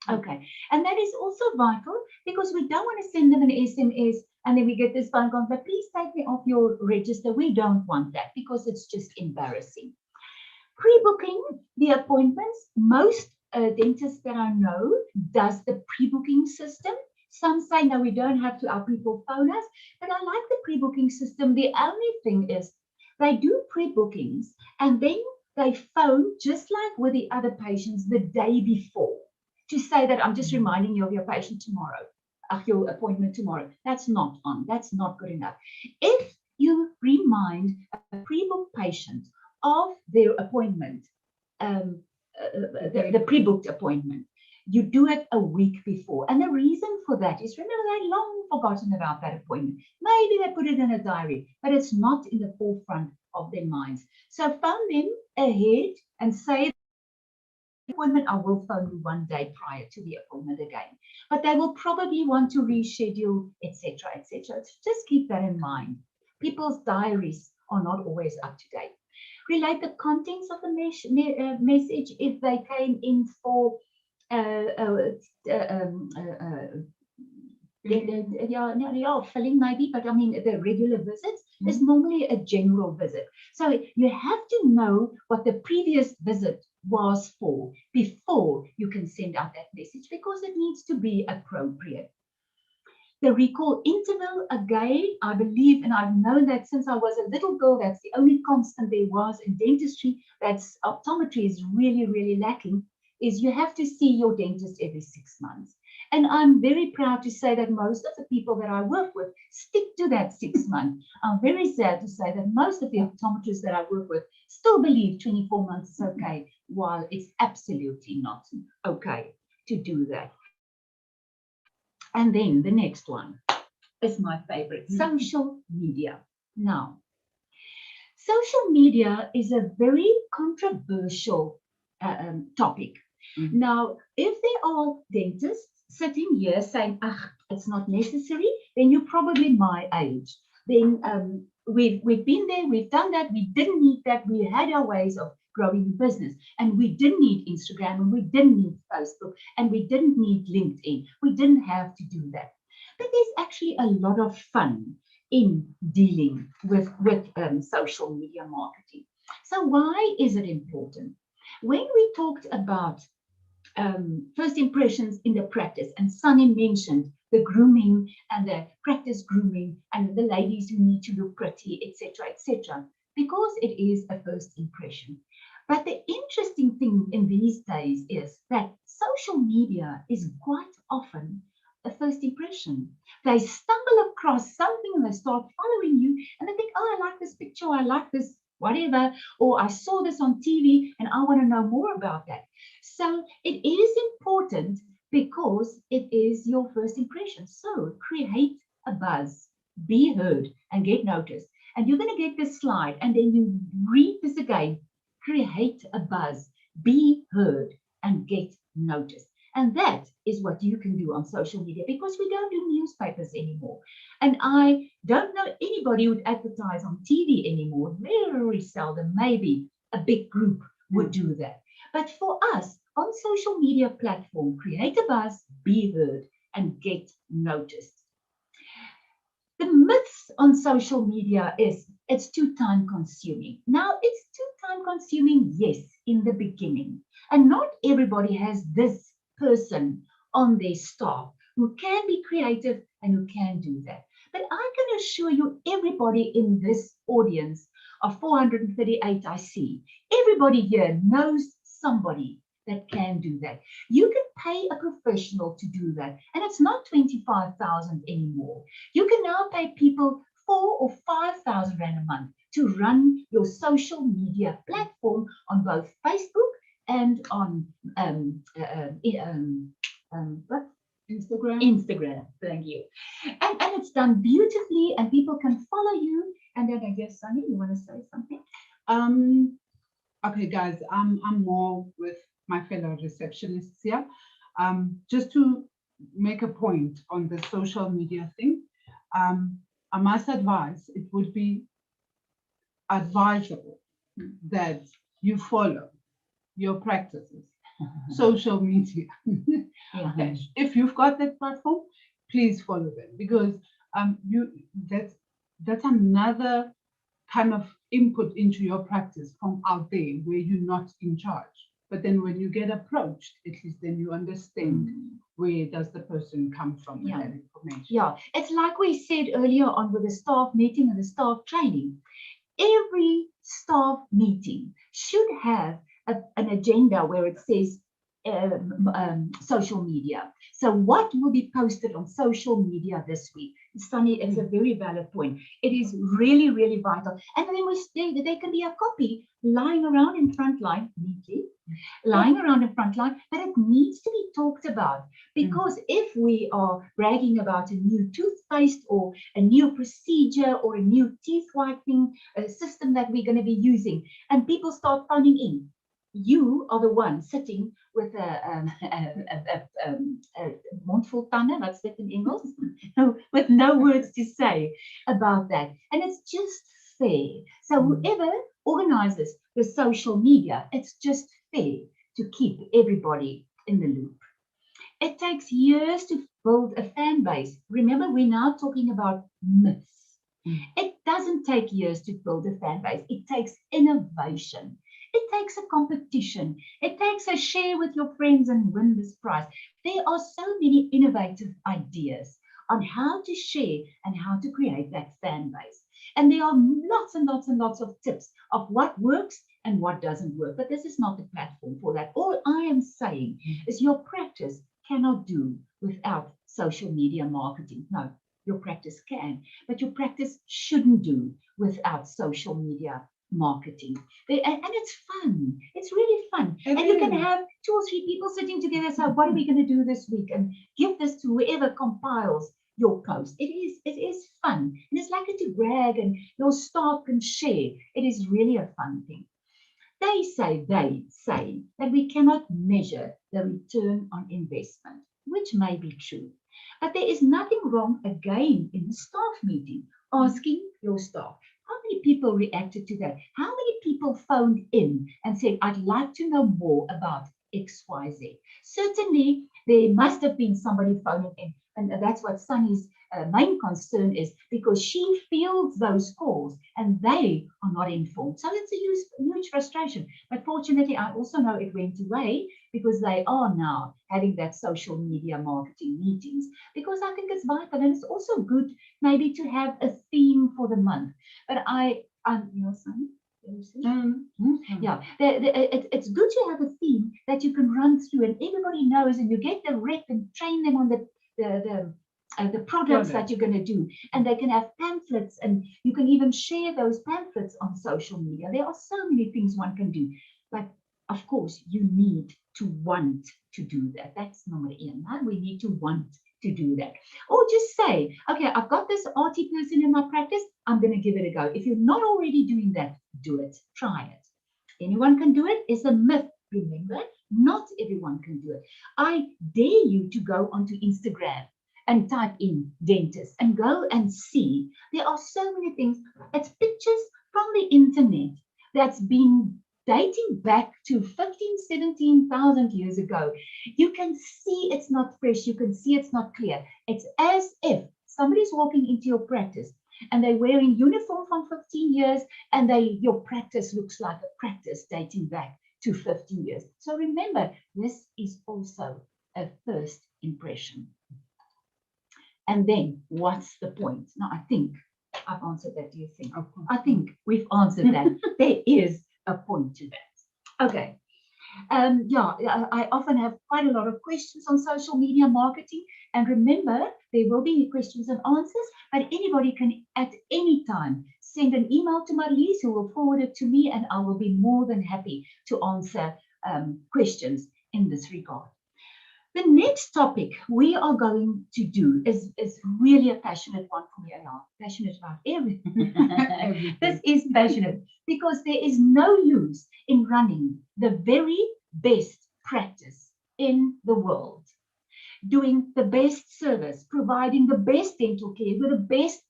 Okay, and that is also vital, because we don't want to send them an SMS and then we get this phone call, but please take me off your register. We don't want that, because it's just embarrassing. Pre-booking the appointments. Most dentists that I know does the pre-booking system. Some say, no, we don't have to, our people phone us, but I like the pre-booking system. The only thing is they do pre-bookings and then they phone, just like with the other patients, the day before to say that I'm just reminding you of your patient tomorrow, of your appointment tomorrow. That's not on. That's not good enough. If you remind a pre-booked patient of their appointment, the pre-booked appointment, you do it a week before. And the reason for that is, remember, they'd long forgotten about that appointment. Maybe they put it in a diary, but it's not in the forefront of their minds. So phone them ahead and say, appointment, I will phone you one day prior to the appointment again. But they will probably want to reschedule, etc., etc. Just keep that in mind. People's diaries are not always up to date. Relate the contents of the message. If they came in for filling maybe, but I mean the regular visits is normally a general visit. So you have to know what the previous visit was for before you can send out that message, because it needs to be appropriate. The recall interval, again, I believe, and I've known that since I was a little girl, that's the only constant there was in dentistry, that's optometry is really, really lacking, is you have to see your dentist every 6 months. And I'm very proud to say that most of the people that I work with stick to that 6 months. I'm very sad to say that most of the optometrists that I work with still believe 24 months is okay, while it's absolutely not okay to do that. And then the next one is my favorite, social media. Now, social media is a very controversial topic. Now, if there are dentists sitting here saying, it's not necessary, then you're probably my age. Then we've been there, we've done that, we didn't need that, we had our ways of growing the business, and we didn't need Instagram, and we didn't need Facebook, and we didn't need LinkedIn. We didn't have to do that. But there's actually a lot of fun in dealing with social media marketing. So why is it important? When we talked about first impressions in the practice, and Sanny mentioned the grooming and the practice grooming and the ladies who need to look pretty, etc., because it is a first impression. But the interesting thing in these days is that social media is quite often a first impression. They stumble across something and they start following you and they think, oh, I like this picture, I like this whatever, or I saw this on TV and I want to know more about that. So it is important because it is your first impression. So create a buzz, be heard, and get noticed. And you're going to get this slide and then you read this again. Create a buzz, be heard, and get noticed. And that is what you can do on social media, because we don't do newspapers anymore. And I don't know anybody who would advertise on TV anymore. Very seldom, maybe a big group would do that. But for us, on social media platform, create a buzz, be heard, and get noticed. The myths on social media is it's too time consuming. Now, it's too time consuming, yes, in the beginning. And not everybody has this person on their staff who can be creative and who can do that. But I can assure you, everybody in this audience of 438 I see, everybody here knows somebody that can do that. You can pay a professional to do that, and it's not 25,000 anymore. You can now pay people 4,000 or 5,000 rand a month to run your social media platform on both Facebook and on Instagram. Thank you. And it's done beautifully, and people can follow you. And then I guess, Sanny, you want to say something? Okay, guys, I'm more with my fellow receptionists here. Just to make a point on the social media thing, I must advise it would be advisable that you follow your practices, social media. Yeah. If you've got that platform, please follow them, because that's another kind of input into your practice from out there where you're not in charge. But then when you get approached, at least then you understand where does the person come from with that information. Yeah, it's like we said earlier on with the staff meeting and the staff training. Every staff meeting should have an agenda where it says social media. So what will be posted on social media this week? Sanny, it's a very valid point. It is really, really vital. And then there can be a copy lying around in Frontline, neatly, lying around in Frontline, but it needs to be talked about. Because if we are bragging about a new toothpaste or a new procedure or a new teeth whitening system that we're going to be using, and people start phoning in, you are the one sitting with a mondvol tanden, what's that in English? With no words to say about that. And it's just fair. So whoever organizes the social media, it's just fair to keep everybody in the loop. It takes years to build a fan base. Remember, we're now talking about myths. It doesn't take years to build a fan base. It takes innovation. It takes a competition. It takes a share with your friends and win this prize. There are so many innovative ideas on how to share and how to create that fan base. And there are lots and lots and lots of tips of what works and what doesn't work. But this is not the platform for that. All I am saying is your practice cannot do without social media marketing. No, your practice can, but your practice shouldn't do without social media marketing. And it's fun. It's really fun. And you can have 2 or 3 people sitting together and say, what are we going to do this week? And give this to whoever compiles your post. It is fun. And it's like to brag and your staff can share. It is really a fun thing. They say that we cannot measure the return on investment, which may be true. But there is nothing wrong, again, in the staff meeting, asking your staff, how many people reacted to that? How many people phoned in and said, I'd like to know more about XYZ? Certainly, there must have been somebody phoning in. And that's what Sanny's main concern is, because she fields those calls and they are not informed. So it's a huge frustration. But fortunately, I also know it went away because they are now having that social media marketing meetings, because I think it's vital. And it's also good maybe to have a theme for the month. But Sanny? Yeah, it's good to have a theme that you can run through and everybody knows, and you get the rep and train them on the products that you're going to do, and they can have pamphlets, and you can even share those pamphlets on social media. There are so many things one can do, but of course you need to want to do that. That's number 1. Huh? We need to want to do that, or just say, okay, I've got this RT person in my practice, I'm going to give it a go. If you're not already doing that, do it, try it. Anyone can do it is a myth. Remember, not everyone can do it. I dare you to go onto Instagram and type in dentist and go and see. There are so many things. It's pictures from the internet that's been dating back to 15, 17,000 years ago. You can see it's not fresh. You can see it's not clear. It's as if somebody's walking into your practice and they're wearing uniform from 15 years and your practice looks like a practice dating back to 15 years. So remember, this is also a first impression. And then what's the point? Now, I think I've answered that. Do you think? I think we've answered that. There is a point to that. Okay. I often have quite a lot of questions on social media marketing. And remember, there will be questions and answers, but anybody can at any time send an email to Marlies, who will forward it to me, and I will be more than happy to answer questions in this regard. The next topic we are going to do is really a passionate one for me. I'm passionate about everything. This is passionate because there is no use in running the very best practice in the world, doing the best service, providing the best dental care with the best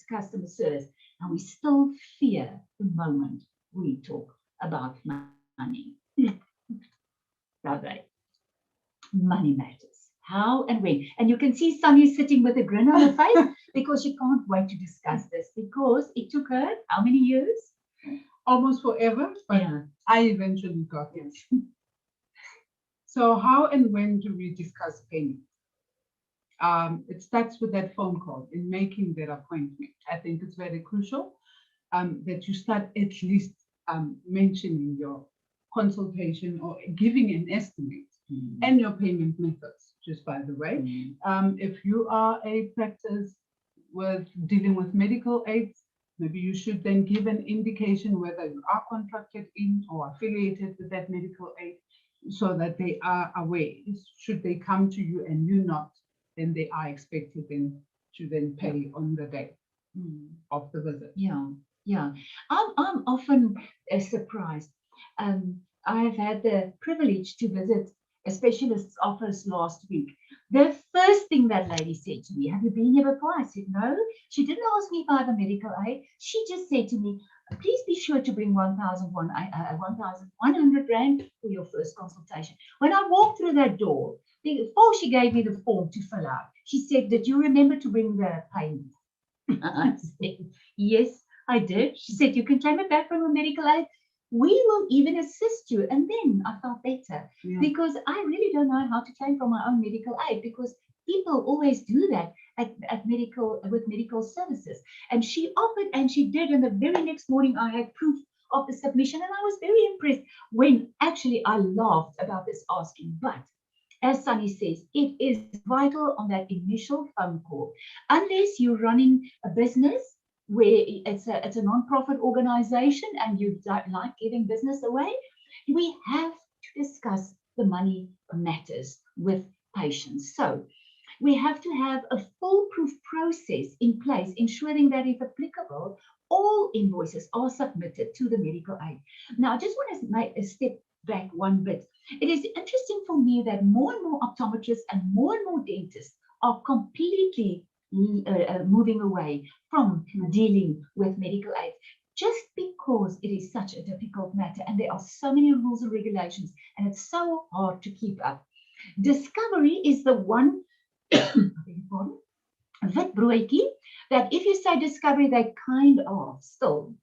customer service, and we still fear the moment we talk about money. Right. Money matters. How and when. And you can see Sanny sitting with a grin on her face because she can't wait to discuss this, because it took her how many years? Almost forever, but Yeah. I eventually got it. So how and when do we discuss payment? It starts with that phone call in making that appointment. I think it's very crucial that you start at least mentioning your consultation or giving an estimate and your payment methods, just by the way. If you are a practice dealing with medical aids, maybe you should then give an indication whether you are contracted in or affiliated with that medical aid, so that they are aware. Should they come to you and you not, then they are expected then to then pay on the day of the visit. Yeah. I'm often surprised. I have had the privilege to visit a specialist's office last week. The first thing that lady said to me, have you been here before? I said, no. She didn't ask me if I have a medical aid. She just said to me, please be sure to bring 1,100 Rand for your first consultation. When I walked through that door, before she gave me the form to fill out, she said, did you remember to bring the payment? I said, yes, I did. She said, you can claim it back from a medical aid. We will even assist you. And then I felt better because I really don't know how to claim from my own medical aid, because people always do that. at medical services. And she offered, and she did, and the very next morning I had proof of the submission, and I was very impressed when actually I laughed about this asking. But as Sanny says, it is vital on that initial phone call. Unless you're running a business where it's a non-profit organization and you don't like giving business away, we have to discuss the money matters with patients. So we have to have a foolproof process in place, ensuring that if applicable, all invoices are submitted to the medical aid. Now, I just want to make a step back one bit. It is interesting for me that more and more optometrists and more dentists are completely moving away from dealing with medical aid, just because it is such a difficult matter and there are so many rules and regulations and it's so hard to keep up. Discovery is the one wit broodjie that if you say discovery, they kind of still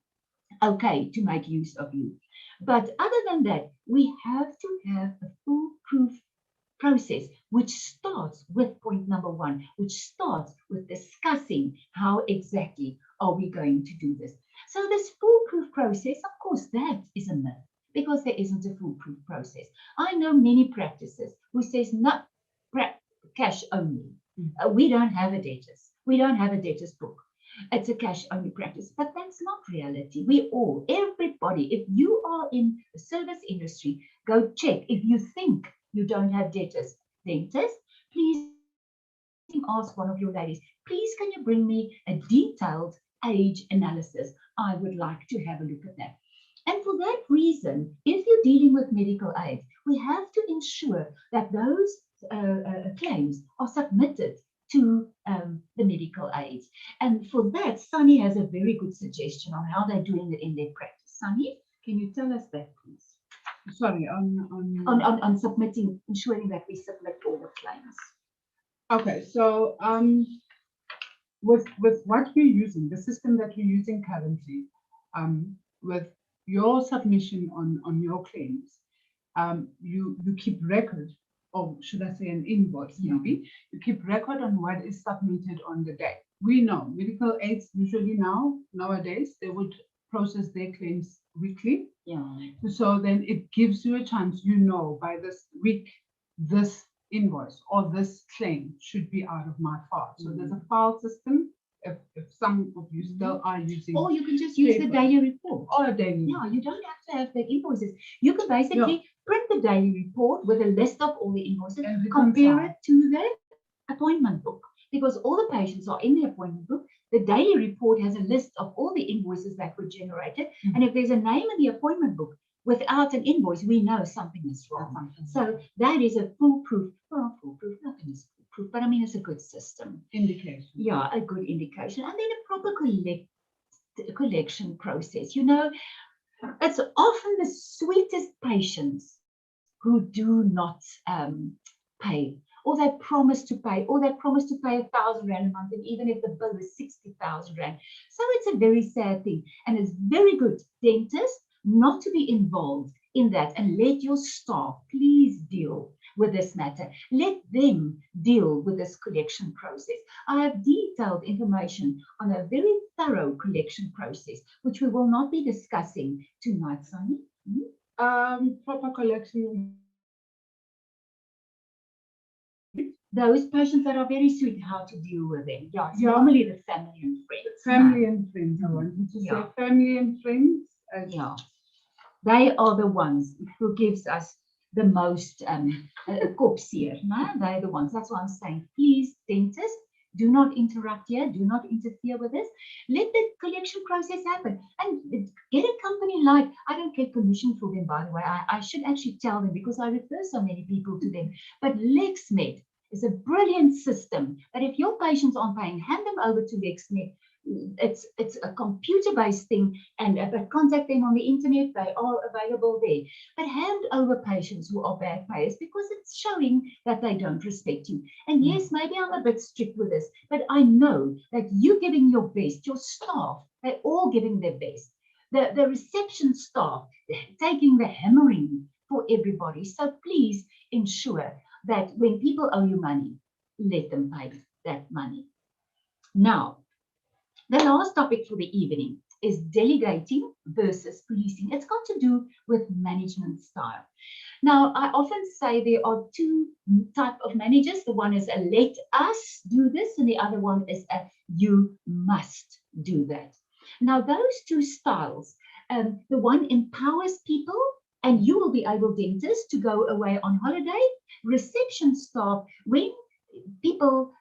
okay to make use of you. But other than that, we have to have a foolproof process, which starts with point number one, which starts with discussing how exactly are we going to do this. So this foolproof process, of course, that is a myth, because there isn't a foolproof process. I know many practices who says, no, cash only. We don't have a debtors. We don't have a debtors book. It's a cash only practice, but that's not reality. We all, everybody, if you are in the service industry, go check. If you think you don't have debtors, dentists, please ask one of your ladies, please can you bring me a detailed age analysis? I would like to have a look at that. And for that reason, if you're dealing with medical aid, we have to ensure that those claims are submitted to the medical aid. And for that, Sanny has a very good suggestion on how they're doing it in their practice. Sanny, can you tell us that, please? Sorry, On submitting, ensuring that we submit all the claims. Okay, so with what we're using, the system that we're using currently, with your submission on your claims, you keep record, or should I say an invoice, maybe, you keep record on what is submitted on the day. We know medical aids usually nowadays, they would process their claims weekly. Yeah. So then it gives you a chance, by this week, this invoice or this claim should be out of my file. So there's a file system. If some of you still are using, or you can just use the daily report. Or a daily. Yeah, you don't have to have the invoices. You can basically print the daily report with a list of all the invoices and compare it to the appointment book, because all the patients are in the appointment book. The daily report has a list of all the invoices that were generated, and if there's a name in the appointment book without an invoice, we know something is wrong. So that is a foolproof. Well, foolproof, nothing is foolproof, but I mean it's a good system. Indication. Yeah, a good indication, and then a proper collection process. It's often the sweetest patients who do not pay, or they promise to pay, or they promise to pay 1,000 Rand a month, and even if the bill is 60,000 Rand. So it's a very sad thing, and it's very good, dentists, not to be involved in that, and let your staff please deal with this matter. Let them deal with this collection process. I have detailed information on a very thorough collection process, which we will not be discussing tonight, Sanny. Proper collection. Those patients that are very sweet, how to deal with them. Yeah, it's normally the family and friends. Family and friends, I wanted to say family and friends. They are the ones who gives us the most kopseer. They're the ones. That's why I'm saying, please, dentists, do not interrupt here. Do not interfere with this. Let the collection process happen. And get a company like, I don't get commission for them, by the way. I should actually tell them because I refer so many people to them. But LexMed is a brilliant system that if your patients aren't paying, hand them over to LexMed. It's a computer-based thing, and contact them on the internet. They are available there. But hand over patients who are bad payers, because it's showing that they don't respect you. And yes, maybe I'm a bit strict with this, but I know that you're giving your best. Your staff, they're all giving their best. The reception staff, they're taking the hammering for everybody. So please ensure that when people owe you money, let them pay that money. Now, the last topic for the evening is delegating versus policing. It's got to do with management style. Now, I often say there are two types of managers. The one is a let us do this, and the other one is a you must do that. Now, those two styles, the one empowers people, and you will be able, dentists, to go away on holiday. Reception staff, when people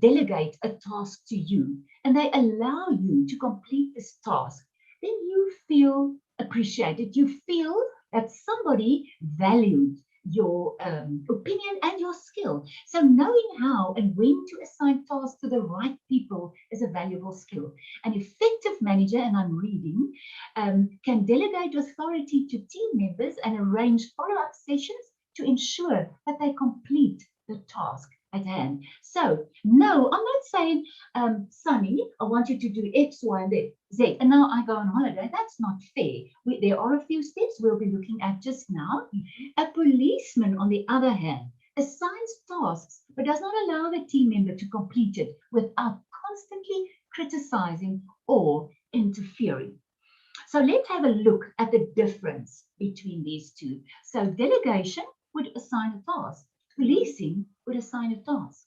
delegate a task to you and they allow you to complete this task, then you feel appreciated. You feel that somebody valued your opinion and your skill. So knowing how and when to assign tasks to the right people is a valuable skill. An effective manager, and I'm reading, can delegate authority to team members and arrange follow-up sessions to ensure that they complete the task at hand. So, no, I'm not saying, Sanny, I want you to do X, Y, and Z, and now I go on holiday. That's not fair. There are a few steps we'll be looking at just now. A policeman, on the other hand, assigns tasks, but does not allow the team member to complete it without constantly criticizing or interfering. So let's have a look at the difference between these two. So delegation would assign a task. Policing would assign a task.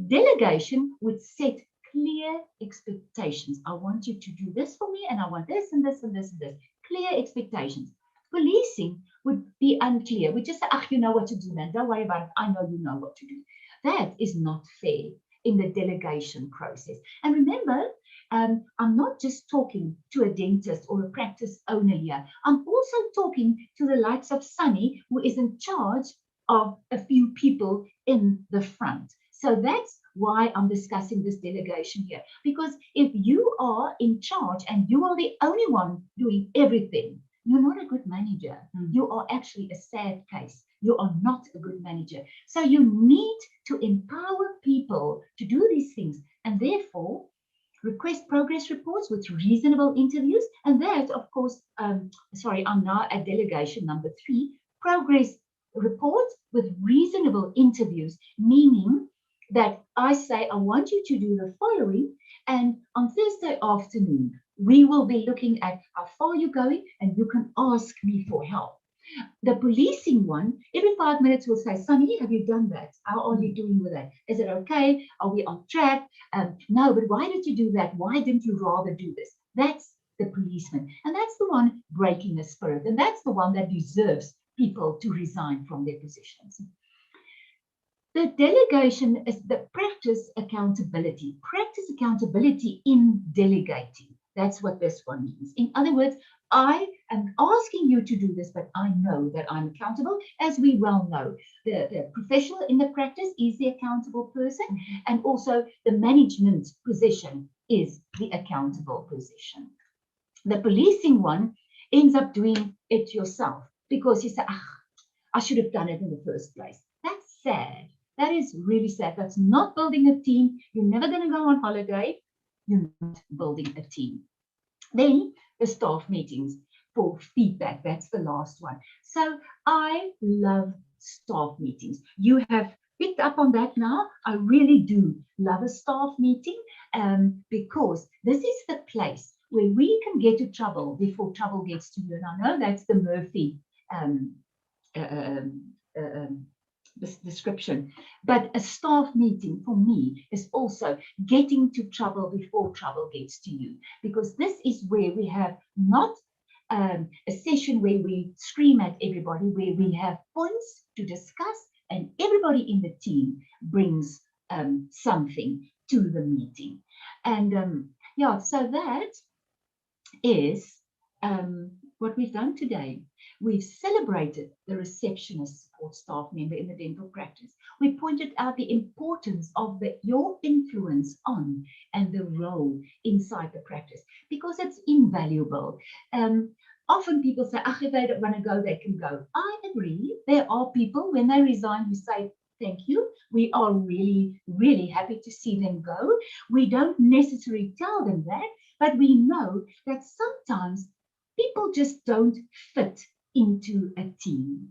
Delegation would set clear expectations. I want you to do this for me, and I want this and this and this and this. Clear expectations. Policing would be unclear. We just say, you know what to do, man. Don't worry about it. I know you know what to do. That is not fair in the delegation process. And remember, I'm not just talking to a dentist or a practice owner here. I'm also talking to the likes of Sanny, who is in charge of a few people in the front. So that's why I'm discussing this delegation here. Because if you are in charge and you are the only one doing everything, you're not a good manager. You are actually a sad case. You are not a good manager. So you need to empower people to do these things, and therefore request progress reports with reasonable interviews. And that, of course, I'm now at delegation number 3, progress reports with reasonable interviews, meaning that I say, I want you to do the following, and on Thursday afternoon, we will be looking at how far you're going, and you can ask me for help. The policing one, every 5 minutes will say, Sanny, have you done that? How are you doing with that? Is it okay? Are we on track? No, but why did you do that? Why didn't you rather do this? That's the policeman. And that's the one breaking the spirit. And that's the one that deserves people to resign from their positions. The delegation is the practice accountability in delegating. That's what this one means. In other words, I am asking you to do this, but I know that I'm accountable. As we well know, the professional in the practice is the accountable person, and also the management position is the accountable position. The policing one ends up doing it yourself because you say, I should have done it in the first place. That's sad. That is really sad. That's not building a team. You're never going to go on holiday. You're not building a team. Then the staff meetings for feedback. That's the last one. So I love staff meetings. You have picked up on that now. I really do love a staff meeting because this is the place where we can get to trouble before trouble gets to you. And I know that's the Murphy description, but a staff meeting for me is also getting to trouble before trouble gets to you, because this is where we have not a session where we scream at everybody, where we have points to discuss and everybody in the team brings something to the meeting. And yeah, so that is what we've done today. We've celebrated the receptionist support staff member in the dental practice. We pointed out the importance of your influence on and the role inside the practice, because it's invaluable. Often people say, if they don't want to go, they can go. I agree. There are people, when they resign, who say, thank you. We are really, really happy to see them go. We don't necessarily tell them that, but we know that sometimes people just don't fit into a team.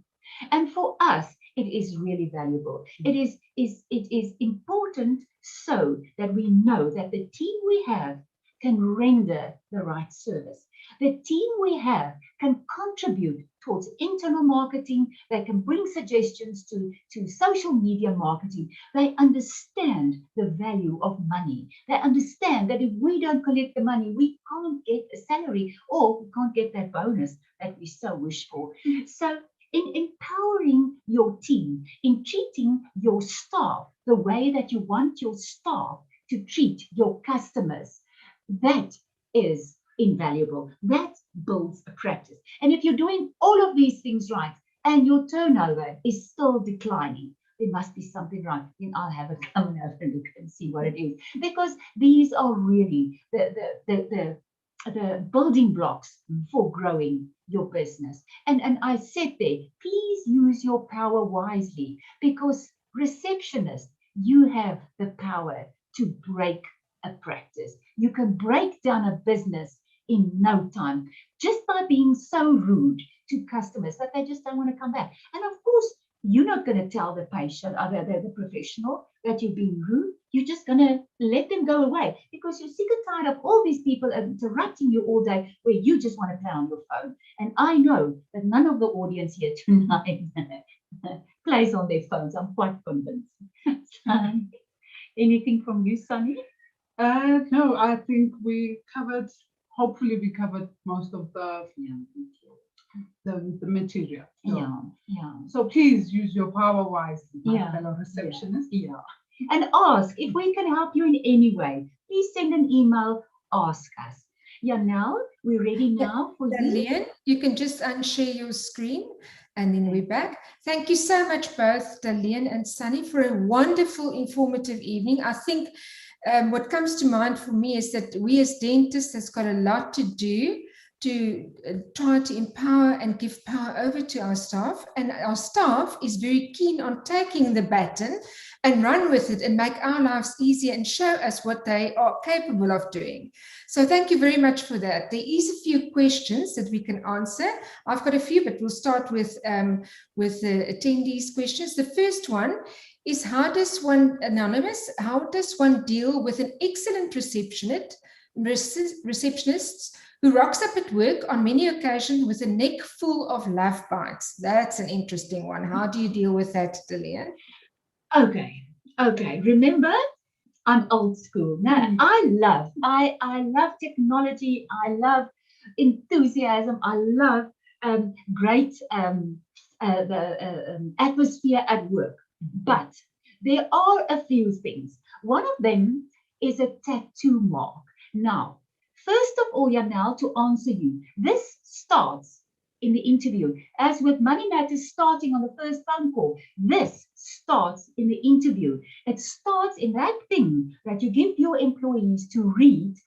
And for us, it is really valuable. It is important so that we know that the team we have can render the right service. The team we have can contribute towards internal marketing. They can bring suggestions to social media marketing. They understand the value of money. They understand that if we don't collect the money, we can't get a salary or we can't get that bonus that we so wish for. So in empowering your team, in treating your staff the way that you want your staff to treat your customers, that is invaluable. That builds a practice. And if you're doing all of these things right and your turnover is still declining, there must be something right. Then I'll have a come and have a look and see what it is. Because these are really the building blocks for growing your business. And I said there, please use your power wisely, because receptionists, you have the power to break a practice. You can break down a business in no time just by being so rude to customers that they just don't want to come back. And of course, you're not going to tell the patient or the professional that you're being rude. You're just going to let them go away because you're sick and tired of all these people interrupting you all day where you just want to play on your phone. And I know that none of the audience here tonight plays on their phones. I'm quite convinced. Anything from you, Sanny? No, I think hopefully we covered most of the material. So, so please use your power wisely, my fellow receptionists. And ask if we can help you in any way. Please send an email, ask us. Now we're ready now for Daleen, you can just unshare your screen and then we're back. Thank you so much both Daleen and Sanny for a wonderful, informative evening. I think what comes to mind for me is that we as dentists has got a lot to do to try to empower and give power over to our staff, and our staff is very keen on taking the baton and run with it and make our lives easier and show us what they are capable of doing. So thank you very much for that. There is a few questions that we can answer. I've got a few, but we'll start with the attendees' questions. The first one is, how does one deal with an excellent receptionist who rocks up at work on many occasions with a neck full of love bites? That's an interesting one. How do you deal with that, Daleen? Okay. Remember, I'm old school. Now, I love technology. I love enthusiasm. I love great the atmosphere at work. But there are a few things. One of them is a tattoo mark. Now, first of all, Janelle, to answer you, this starts in the interview. As with Money Matters starting on the first phone call, this starts in the interview. It starts in that thing that you give your employees to read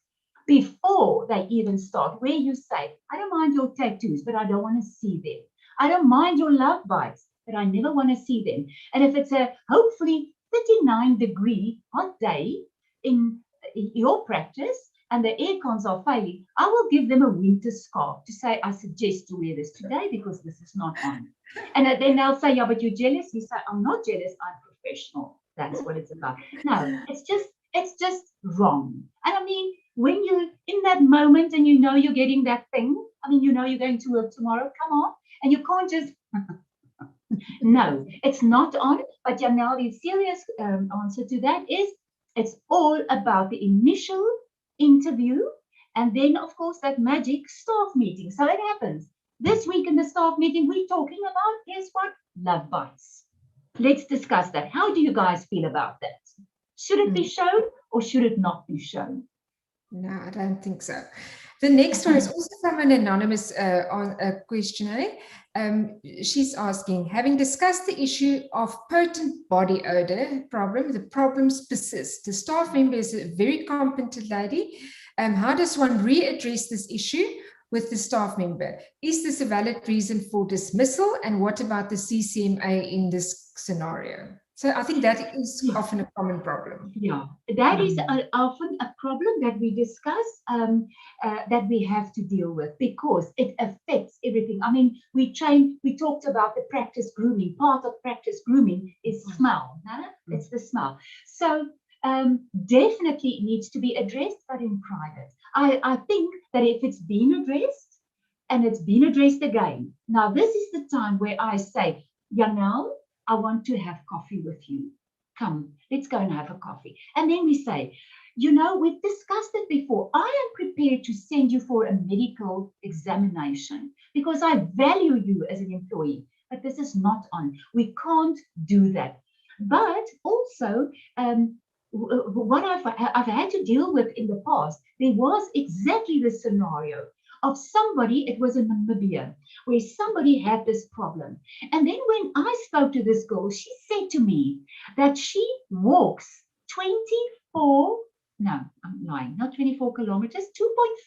before they even start, where you say, I don't mind your tattoos, but I don't want to see them. I don't mind your love bites, but I never want to see them. And if it's a hopefully 39-degree hot day in your practice, and the air cons are failing, I will give them a winter scarf to say, I suggest to wear this today because this is not on. And then they'll say, yeah, but you're jealous. You say, I'm not jealous, I'm professional. That's what it's about. No, it's just wrong. And I mean, when you're in that moment and you know you're getting that thing, I mean, you know you're going to work tomorrow, come on, and you can't just, no, it's not on. But Janelle, the serious answer to that is, it's all about the initial interview, and then of course that magic staff meeting. So it happens this week in the staff meeting, we're talking about, guess what? Love bites. Let's discuss that. How do you guys feel about that? Should it be shown or should it not be shown? No, I don't think so. The next one is also from an anonymous questionnaire. She's asking, having discussed the issue of potent body odor problem, the problems persist. The staff member is a very competent lady. How does one readdress this issue with the staff member? Is this a valid reason for dismissal? And what about the CCMA in this scenario? So I think that is often a common problem. Yeah, that is often a problem that we discuss, that we have to deal with, because it affects everything. I mean, we talked about the practice grooming. Part of practice grooming is smell. It's the smell. So definitely it needs to be addressed, but in private. I think that if it's been addressed and it's been addressed again, now this is the time where I say, Janelle, I want to have coffee with you. Come, let's go and have a coffee. And then we say, you know, we've discussed it before. I am prepared to send you for a medical examination because I value you as an employee, but this is not on. We can't do that. But also, what I've had to deal with in the past, there was exactly the scenario of somebody, it was in Namibia, where somebody had this problem. And then when I spoke to this girl, she said to me that she walks 24, no, I'm lying, not 24 kilometers,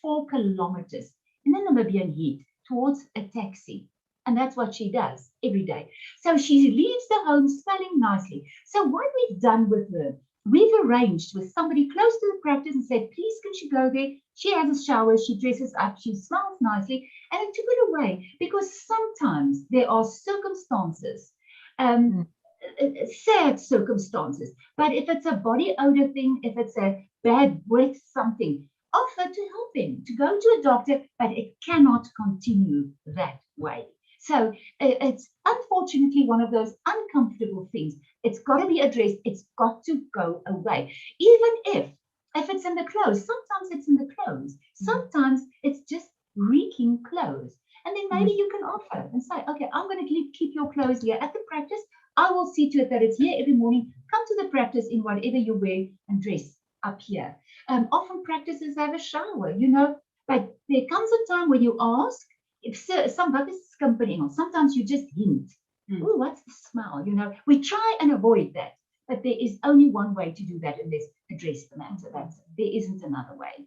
2.4 kilometers in the Namibian heat towards a taxi. And that's what she does every day. So she leaves the home smelling nicely. So what we've done with her, we've arranged with somebody close to the practice and said, please, can she go there? She has a shower, she dresses up, she smells nicely, and it took it away, because sometimes there are circumstances, sad circumstances, but if it's a body odor thing, if it's a bad breath, something, offer to help him, to go to a doctor, but it cannot continue that way. So it's unfortunately one of those uncomfortable things. It's got to be addressed. It's got to go away. Even if it's in the clothes, sometimes it's in the clothes. Sometimes it's just reeking clothes. And then maybe you can offer and say, okay, I'm going to keep your clothes here at the practice. I will see to it that it's here every morning. Come to the practice in whatever you wear and dress up here. Often practices have a shower, you know, but there comes a time when you ask, if somebody is company, or sometimes you just hint, oh, what's the smell? You know, we try and avoid that, but there is only one way to do that, and let's address the matter. There isn't another way.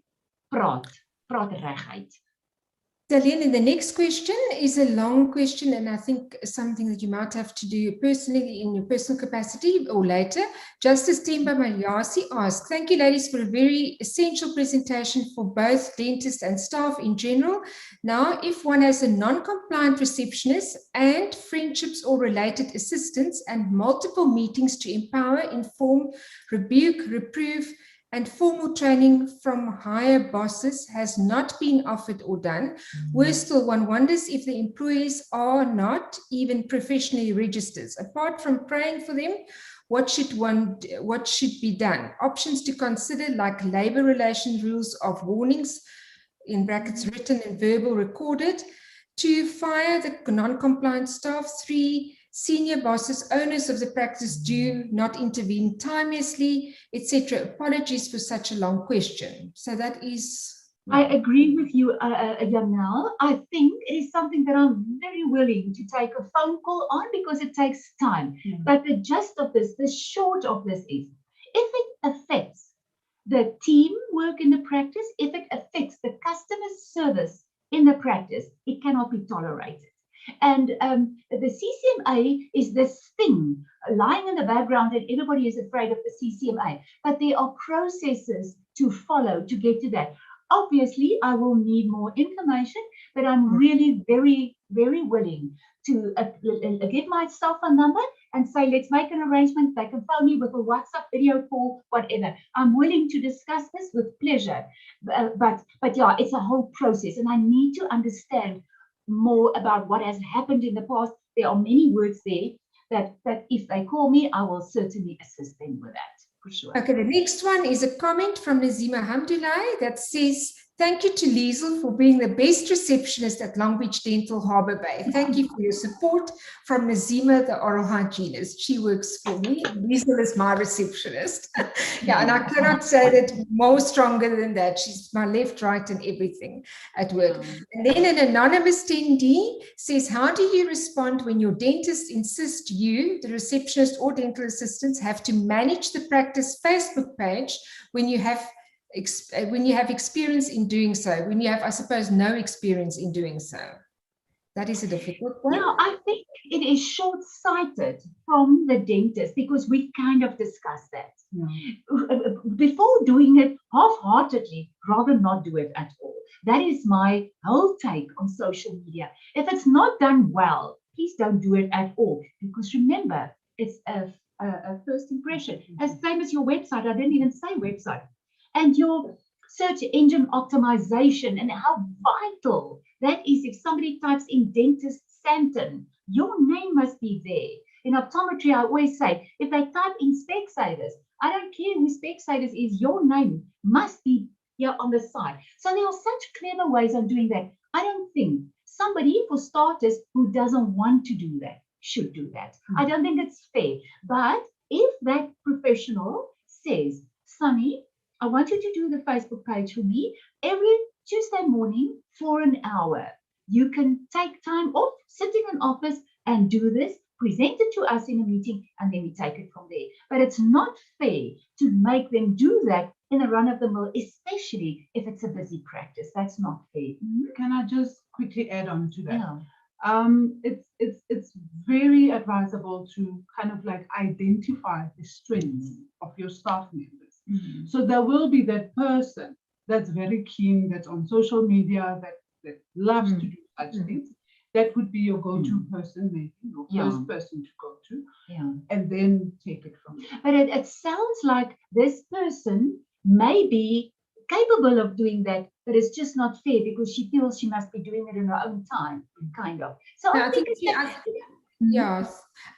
Praat regheid. Daleen, and the next question is a long question, and I think something that you might have to do personally in your personal capacity or later. Justice Temba Mayasi asks, thank you ladies for a very essential presentation for both dentists and staff in general. Now, if one has a non-compliant receptionist and friendships or related assistants and multiple meetings to empower, inform, rebuke, reprove, and formal training from higher bosses has not been offered or done, worse still, one wonders if the employees are not even professionally registered. Apart from praying for them, what should be done? Options to consider, like labor relations rules of warnings, in brackets written and verbal recorded, 2, fire the non-compliant staff, 3, senior bosses, owners of the practice do not intervene timelessly, etc. Apologies for such a long question. So that is... I agree with you, Janelle. I think it is something that I'm very willing to take a phone call on, because it takes time. But the gist of this, the short of this is, if it affects the teamwork in the practice, if it affects the customer service in the practice, it cannot be tolerated. And the CCMA is this thing lying in the background, and everybody is afraid of the CCMA. But there are processes to follow to get to that. Obviously, I will need more information, but I'm really very, very willing to give my cell phone number and say, let's make an arrangement. They can phone me with a WhatsApp video call, whatever. I'm willing to discuss this with pleasure. But yeah, it's a whole process, and I need to understand more about what has happened in the past. There are many words there that if they call me, I will certainly assist them with that, for sure. Okay, the next one is a comment from Nazima Hamdullah that says, thank you to Liesl for being the best receptionist at Long Beach Dental Harbour Bay. Thank you for your support. From Nazima, the oral hygienist. She works for me. Liesl is my receptionist. Yeah, and I cannot say that more stronger than that. She's my left, right, and everything at work. And then an anonymous attendee says, how do you respond when your dentist insists you, the receptionist or dental assistants, have to manage the practice Facebook page when you have experience in doing so, when you have, I suppose, no experience in doing so? That is a difficult one. Yeah, I think it is short-sighted from the dentist because we kind of discussed that. Before doing it half-heartedly, rather not do it at all. That is my whole take on social media. If it's not done well, please don't do it at all. Because remember, it's a first impression. As same as your website, I didn't even say website. And your search engine optimization and how vital that is. If somebody types in dentist Santon, your name must be there. In optometry, I always say, if they type in Specsavers, I don't care who Specsavers is, your name must be here on the side. So there are such clever ways of doing that. I don't think somebody, for starters, who doesn't want to do that should do that. I don't think it's fair. But if that professional says, Sunny, I want you to do the Facebook page for me every Tuesday morning for an hour. You can take time off, sit in an office and do this, present it to us in a meeting, and then we take it from there. But it's not fair to make them do that in the run of the mill, especially if it's a busy practice. That's not fair. Can I just quickly add on to that? Yeah. It's very advisable to kind of like identify the strengths of your staff members. So there will be that person that's very keen, that's on social media, that loves to do such things. That would be your go-to person, maybe your first person to go to, and then take it from there. But it sounds like this person may be capable of doing that, but it's just not fair because she feels she must be doing it in her own time, kind of. So I think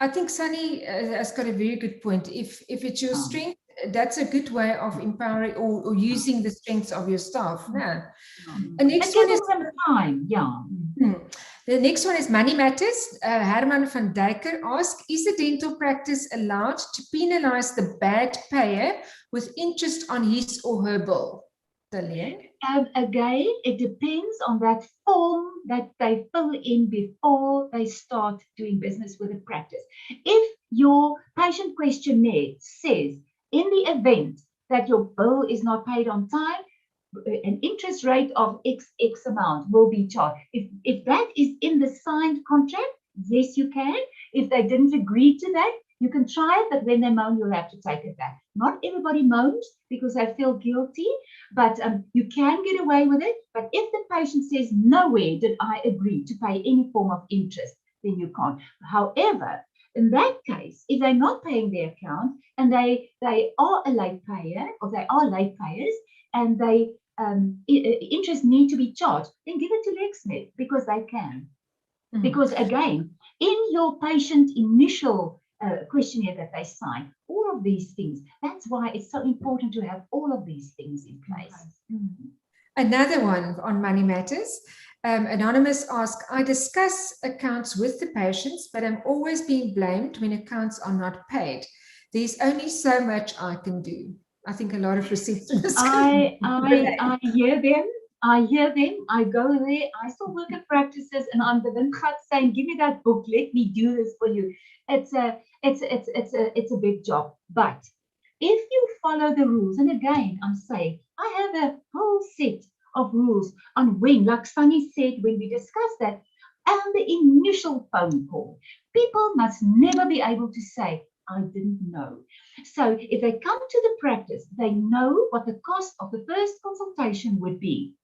I think Sunny has got a very good point. If it's your strength, that's a good way of empowering or using the strengths of your staff. The next one is time. The next one is Money Matters. Herman van Dijker asks, is the dental practice allowed to penalize the bad payer with interest on his or her bill? Daleen? Again, it depends on that form that they fill in before they start doing business with a practice. If your patient questionnaire says, in the event that your bill is not paid on time, an interest rate of X amount will be charged. If that is in the signed contract, yes, you can. If they didn't agree to that, you can try it, but when they moan, you'll have to take it back. Not everybody moans because they feel guilty, but you can get away with it. But if the patient says, nowhere did I agree to pay any form of interest, then you can't. However, in that case, if they're not paying their account and they are a late payer or they are late payers and they interest need to be charged, then give it to Lexmed because they can. Because again, in your patient initial questionnaire that they sign, all of these things, that's why it's so important to have all of these things in place. Another one on Money Matters. Anonymous asks, I discuss accounts with the patients, but I'm always being blamed when accounts are not paid. There's only so much I can do. I think a lot of receptionists. I hear them. I go there. I still work at practices, and I'm the windgat saying, "Give me that book. Let me do this for you." It's a big job. But if you follow the rules, and again, I'm saying I have a whole set of rules on when, like Sunny said, when we discussed that, and the initial phone call, people must never be able to say, I didn't know. So if they come to the practice, they know what the cost of the first consultation would be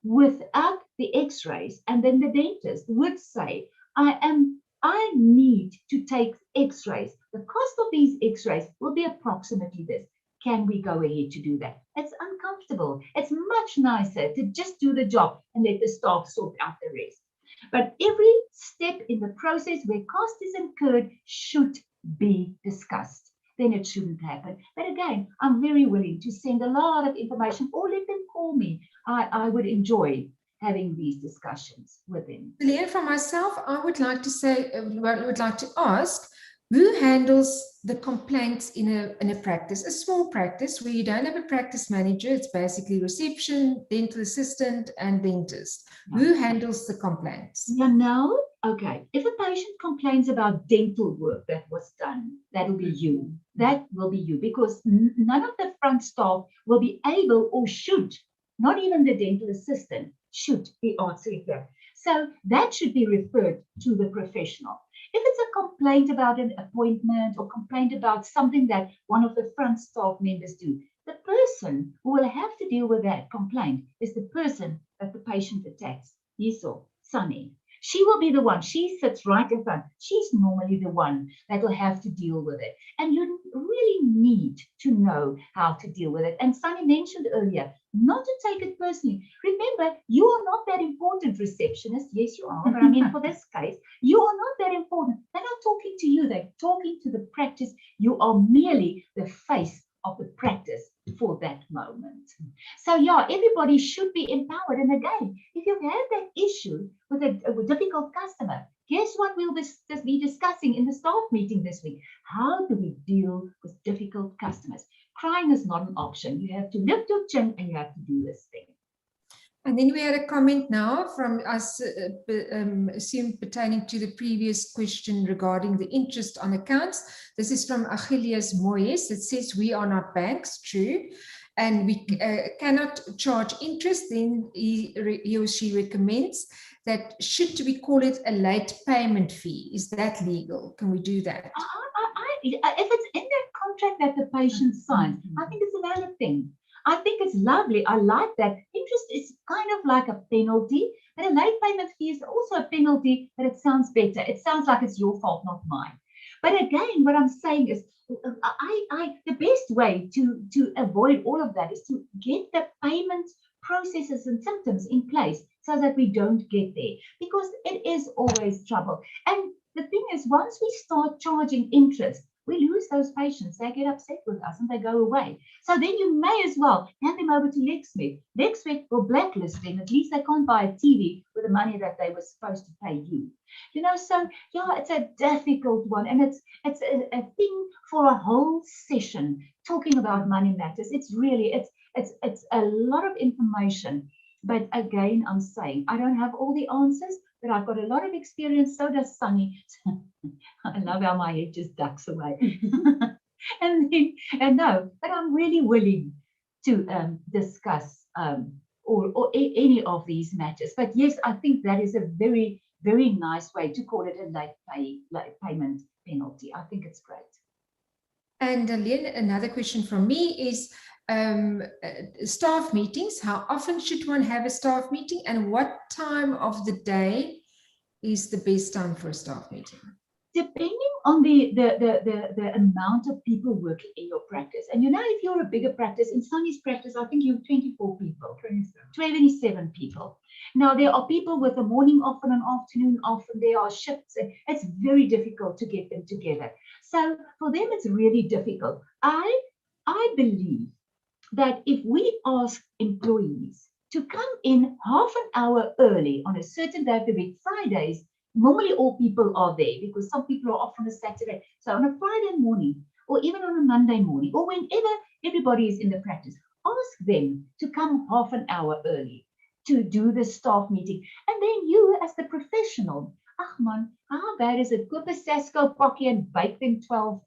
without the x-rays, and then the dentist would say, I need to take x-rays. The cost of these x-rays will be approximately this. Can we go ahead to do that? It's uncomfortable. It's much nicer to just do the job and let the staff sort out the rest. But every step in the process where cost is incurred should be discussed. Then it shouldn't happen. But again, I'm very willing to send a lot of information or let them call me. I would enjoy having these discussions with them. Daleen, for myself, I would like to say, I would like to ask, who handles the complaints in a practice, a small practice where you don't have a practice manager? It's basically reception, dental assistant, and dentist. Yeah. Who handles the complaints? Okay, if a patient complains about dental work that was done, that'll be you. That will be you, because none of the front staff will be able or should, not even the dental assistant, should be answering that. So that should be referred to the professional. If it's a complaint about an appointment or complaint about something that one of the front staff members do, the person who will have to deal with that complaint is the person that the patient attacks. You saw, Sanny. She will be the one. She sits right in front. She's normally the one that will have to deal with it. And you really need to know how to deal with it. And Sanny mentioned earlier, not to take it personally. Remember, you are not that important, receptionist. Yes, you are. But I mean, for this case, you are not that important. They're not talking to you. They're talking to the practice. You are merely the face of the practice for that moment. So yeah, everybody should be empowered. And again, if you have that issue with a difficult customer, guess what we'll be discussing in the staff meeting this week? How do we deal with difficult customers? Crying is not an option. You have to lift your chin and you have to do this thing. And then we had a comment now from us, assume pertaining to the previous question regarding the interest on accounts. This is from Achilles Moyes. It says we are not banks, true, and we cannot charge interest. Then he or she recommends that should we call it a late payment fee? Is that legal? Can we do that? If it's in that contract that the patient signs, I think it's another thing. I think it's lovely. I like that. Interest is kind of like a penalty, but a late payment fee is also a penalty, but it sounds better. It sounds like it's your fault, not mine. But again, what I'm saying is, the best way to avoid all of that is to get the payment processes and systems in place so that we don't get there, because it is always trouble. And the thing is, once we start charging interest, we lose those patients. They get upset with us and they go away. So then you may as well hand them over to Lexmed. Lexmed will blacklist them. At least they can't buy a TV with the money that they were supposed to pay you. You know, so yeah, it's a difficult one, and it's a thing for a whole session talking about money matters. It's really it's a lot of information. But again, I'm saying I don't have all the answers, but I've got a lot of experience. So does Sanny. I love how my head just ducks away. and no, but I'm really willing to discuss or any of these matters. But yes, I think that is a very, very nice way to call it a late payment penalty. I think it's great. And Daleen, another question from me is staff meetings. How often should one have a staff meeting, and what time of the day is the best time for a staff meeting? Depending on the amount of people working in your practice. And you know, if you're a bigger practice, in Sanny's practice, I think you have 24 people, 27 people. Now, there are people with a morning off and an afternoon off, and there are shifts. And it's very difficult to get them together. So for them, it's really difficult. I believe that if we ask employees to come in half an hour early on a certain day of the week, Fridays, normally all people are there because some people are off on a Saturday. So on a Friday morning, or even on a Monday morning, or whenever everybody is in the practice, ask them to come half an hour early to do the staff meeting. And then you, as the professional, man, how bad is it? Koop 'n Sasko pakkie and bake them 12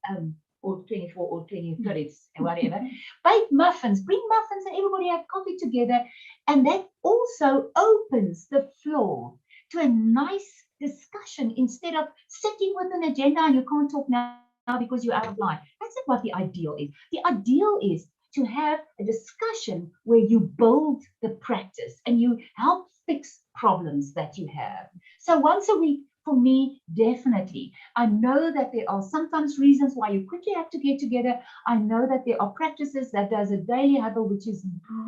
or 24 or 20 credits and whatever. Bake muffins, bring muffins, and everybody have coffee together. And that also opens the floor to a nice discussion instead of sitting with an agenda and you can't talk now because you're out of line. That's not what the ideal is. The ideal is to have a discussion where you build the practice and you help fix problems that you have. So once a week, for me, definitely. I know that there are sometimes reasons why you quickly have to get together. I know that there are practices that does a daily huddle, which is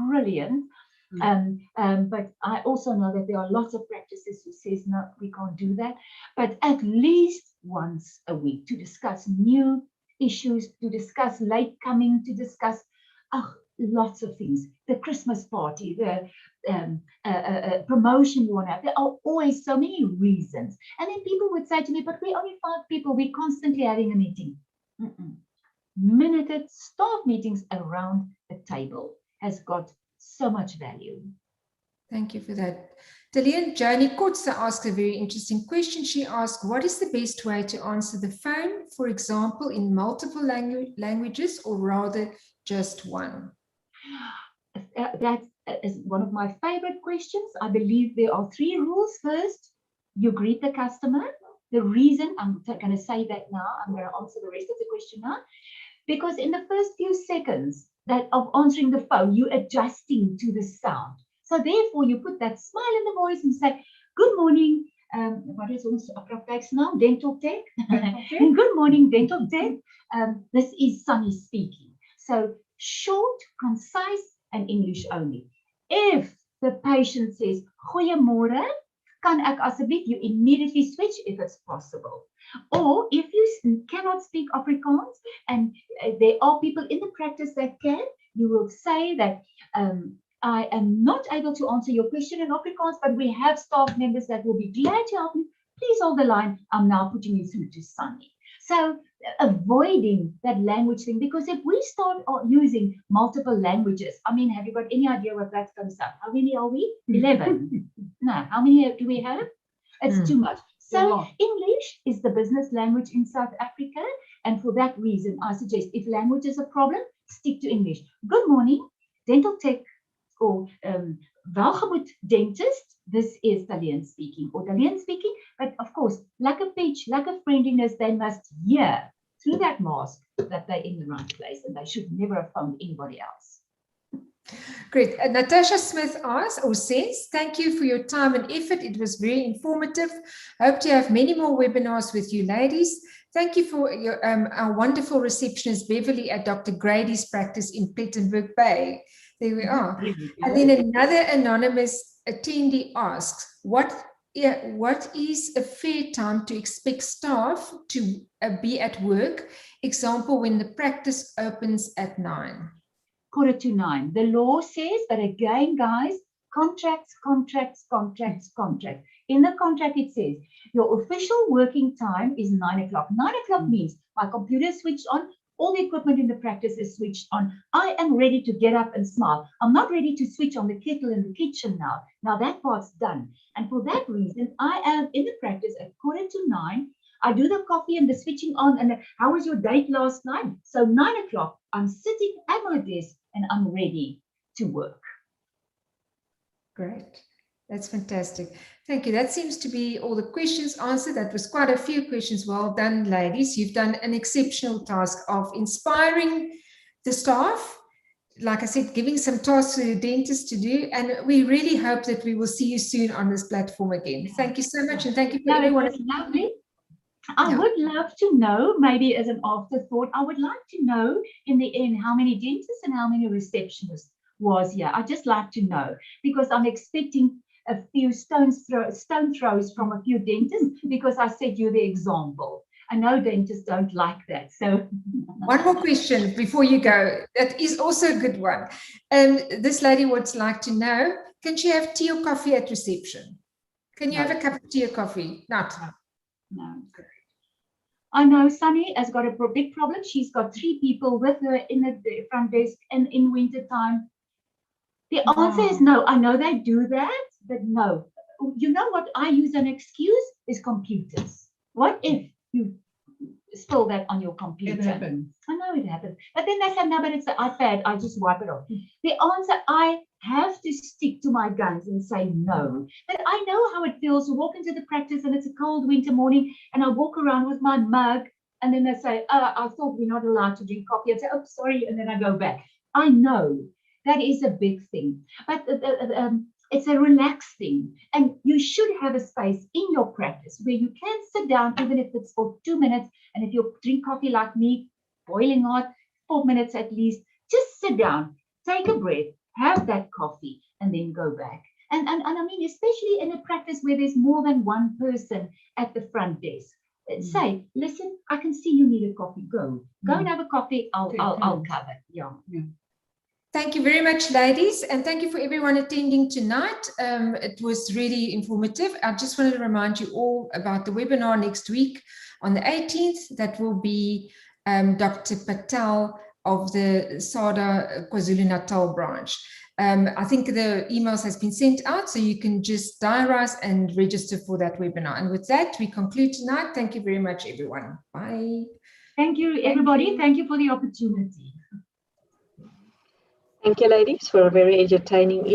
brilliant. But I also know that there are lots of practices who says, no, we can't do that. But at least once a week to discuss new issues, to discuss late coming, to discuss lots of things. The Christmas party, the promotion you want to have. There are always so many reasons. And then people would say to me, but we're only 5 people. We're constantly having a meeting. Minuted staff meetings around the table has got so much value. Thank you for that. Daleen, Janie Kotze asked a very interesting question. She asked, what is the best way to answer the phone, for example, in multiple languages or rather just one? is one of my favorite questions. I believe there are 3 rules. First, you greet the customer. The reason, I'm going to say that now, I'm going to answer the rest of the question now, because in the first few seconds of answering the phone, you're adjusting to the sound. So therefore, you put that smile in the voice and say, good morning. What is ons praktijks now? Dental Tech. Good morning, Dental Tech. This is Sanny speaking. So short, concise, and English only. If the patient says, goeiemôre, kan ek asseblief, you immediately switch if it's possible. Or if you cannot speak Afrikaans and there are people in the practice that can, you will say that I am not able to answer your question in Afrikaans, but we have staff members that will be glad to help you. Please hold the line. I'm now putting you through to Sanny. So avoiding that language thing, because if we start using multiple languages, I mean, have you got any idea what that's going to sound? How many are we? 11. No, how many do we have? It's too much. So English is the business language in South Africa. And for that reason, I suggest if language is a problem, stick to English. Good morning, Dental Tech, or welgemoed dentist. This is Daleen speaking, or Daleen speaking. But of course, like a pitch, like a friendliness, they must hear through that mask that they're in the right place, and they should never have phoned anybody else. Great. Natasha Smith asks or says, thank you for your time and effort. It was very informative. Hope to have many more webinars with you ladies. Thank you for your, our wonderful receptionist, Beverly, at Dr. Grady's practice in Plettenberg Bay. There we are. And then another anonymous attendee asks, what is a fair time to expect staff to be at work? Example, when the practice opens at 9. 8:45. The law says, but again, guys, contracts. In the contract, it says your official working time is 9 o'clock. 9 o'clock means my computer is switched on, all the equipment in the practice is switched on. I am ready to get up and smile. I'm not ready to switch on the kettle in the kitchen now. Now that part's done. And for that reason, I am in the practice at 8:45. I do the coffee and the switching on and how was your date last night? So 9 o'clock, I'm sitting at my desk and I'm ready to work. Great. That's fantastic. Thank you. That seems to be all the questions answered. That was quite a few questions. Well done, ladies. You've done an exceptional task of inspiring the staff. Like I said, giving some tasks to the dentists to do. And we really hope that we will see you soon on this platform again. Thank you so much. And thank you for everyone. It was lovely. I would love to know, maybe as an afterthought, I would like to know in the end how many dentists and how many receptionists was here. I'd just like to know, because I'm expecting a few stone throws from a few dentists, because I said you're the example. I know dentists don't like that. So one more question before you go. That is also a good one. This lady would like to know, can she have tea or coffee at reception? Can you have a cup of tea or coffee? Not. No. I know Sanny has got a big problem. She's got 3 people with her in the front desk, and in winter time. The answer is no. I know they do that, but no. You know what I use an excuse is computers. What if you spill that on your computer? It happens. I know it happens. But then they say, no, but it's the iPad. I just wipe it off. The answer, I have to stick to my guns and say no. But I know how it feels to walk into the practice and it's a cold winter morning and I walk around with my mug and then they say, I thought we're not allowed to drink coffee. I say, oh, sorry. And then I go back. I know that is a big thing, but it's a relaxed thing. And you should have a space in your practice where you can sit down, even if it's for 2 minutes. And if you drink coffee like me, boiling hot, 4 minutes at least, just sit down, take a breath, have that coffee, and then go back. And I mean, especially in a practice where there's more than one person at the front desk. Say, listen, I can see you need a coffee. Go and have a coffee. I'll cover. Yeah. Thank you very much, ladies, and thank you for everyone attending tonight. It was really informative. I just wanted to remind you all about the webinar next week on the 18th. That will be Dr. Patel of the SADA KwaZulu-Natal branch. I think the emails has been sent out, so you can just diarize and register for that webinar. And with that, we conclude tonight. Thank you very much, everyone. Bye. Thank you, everybody. Thank you for the opportunity. Thank you, ladies, for a very entertaining evening.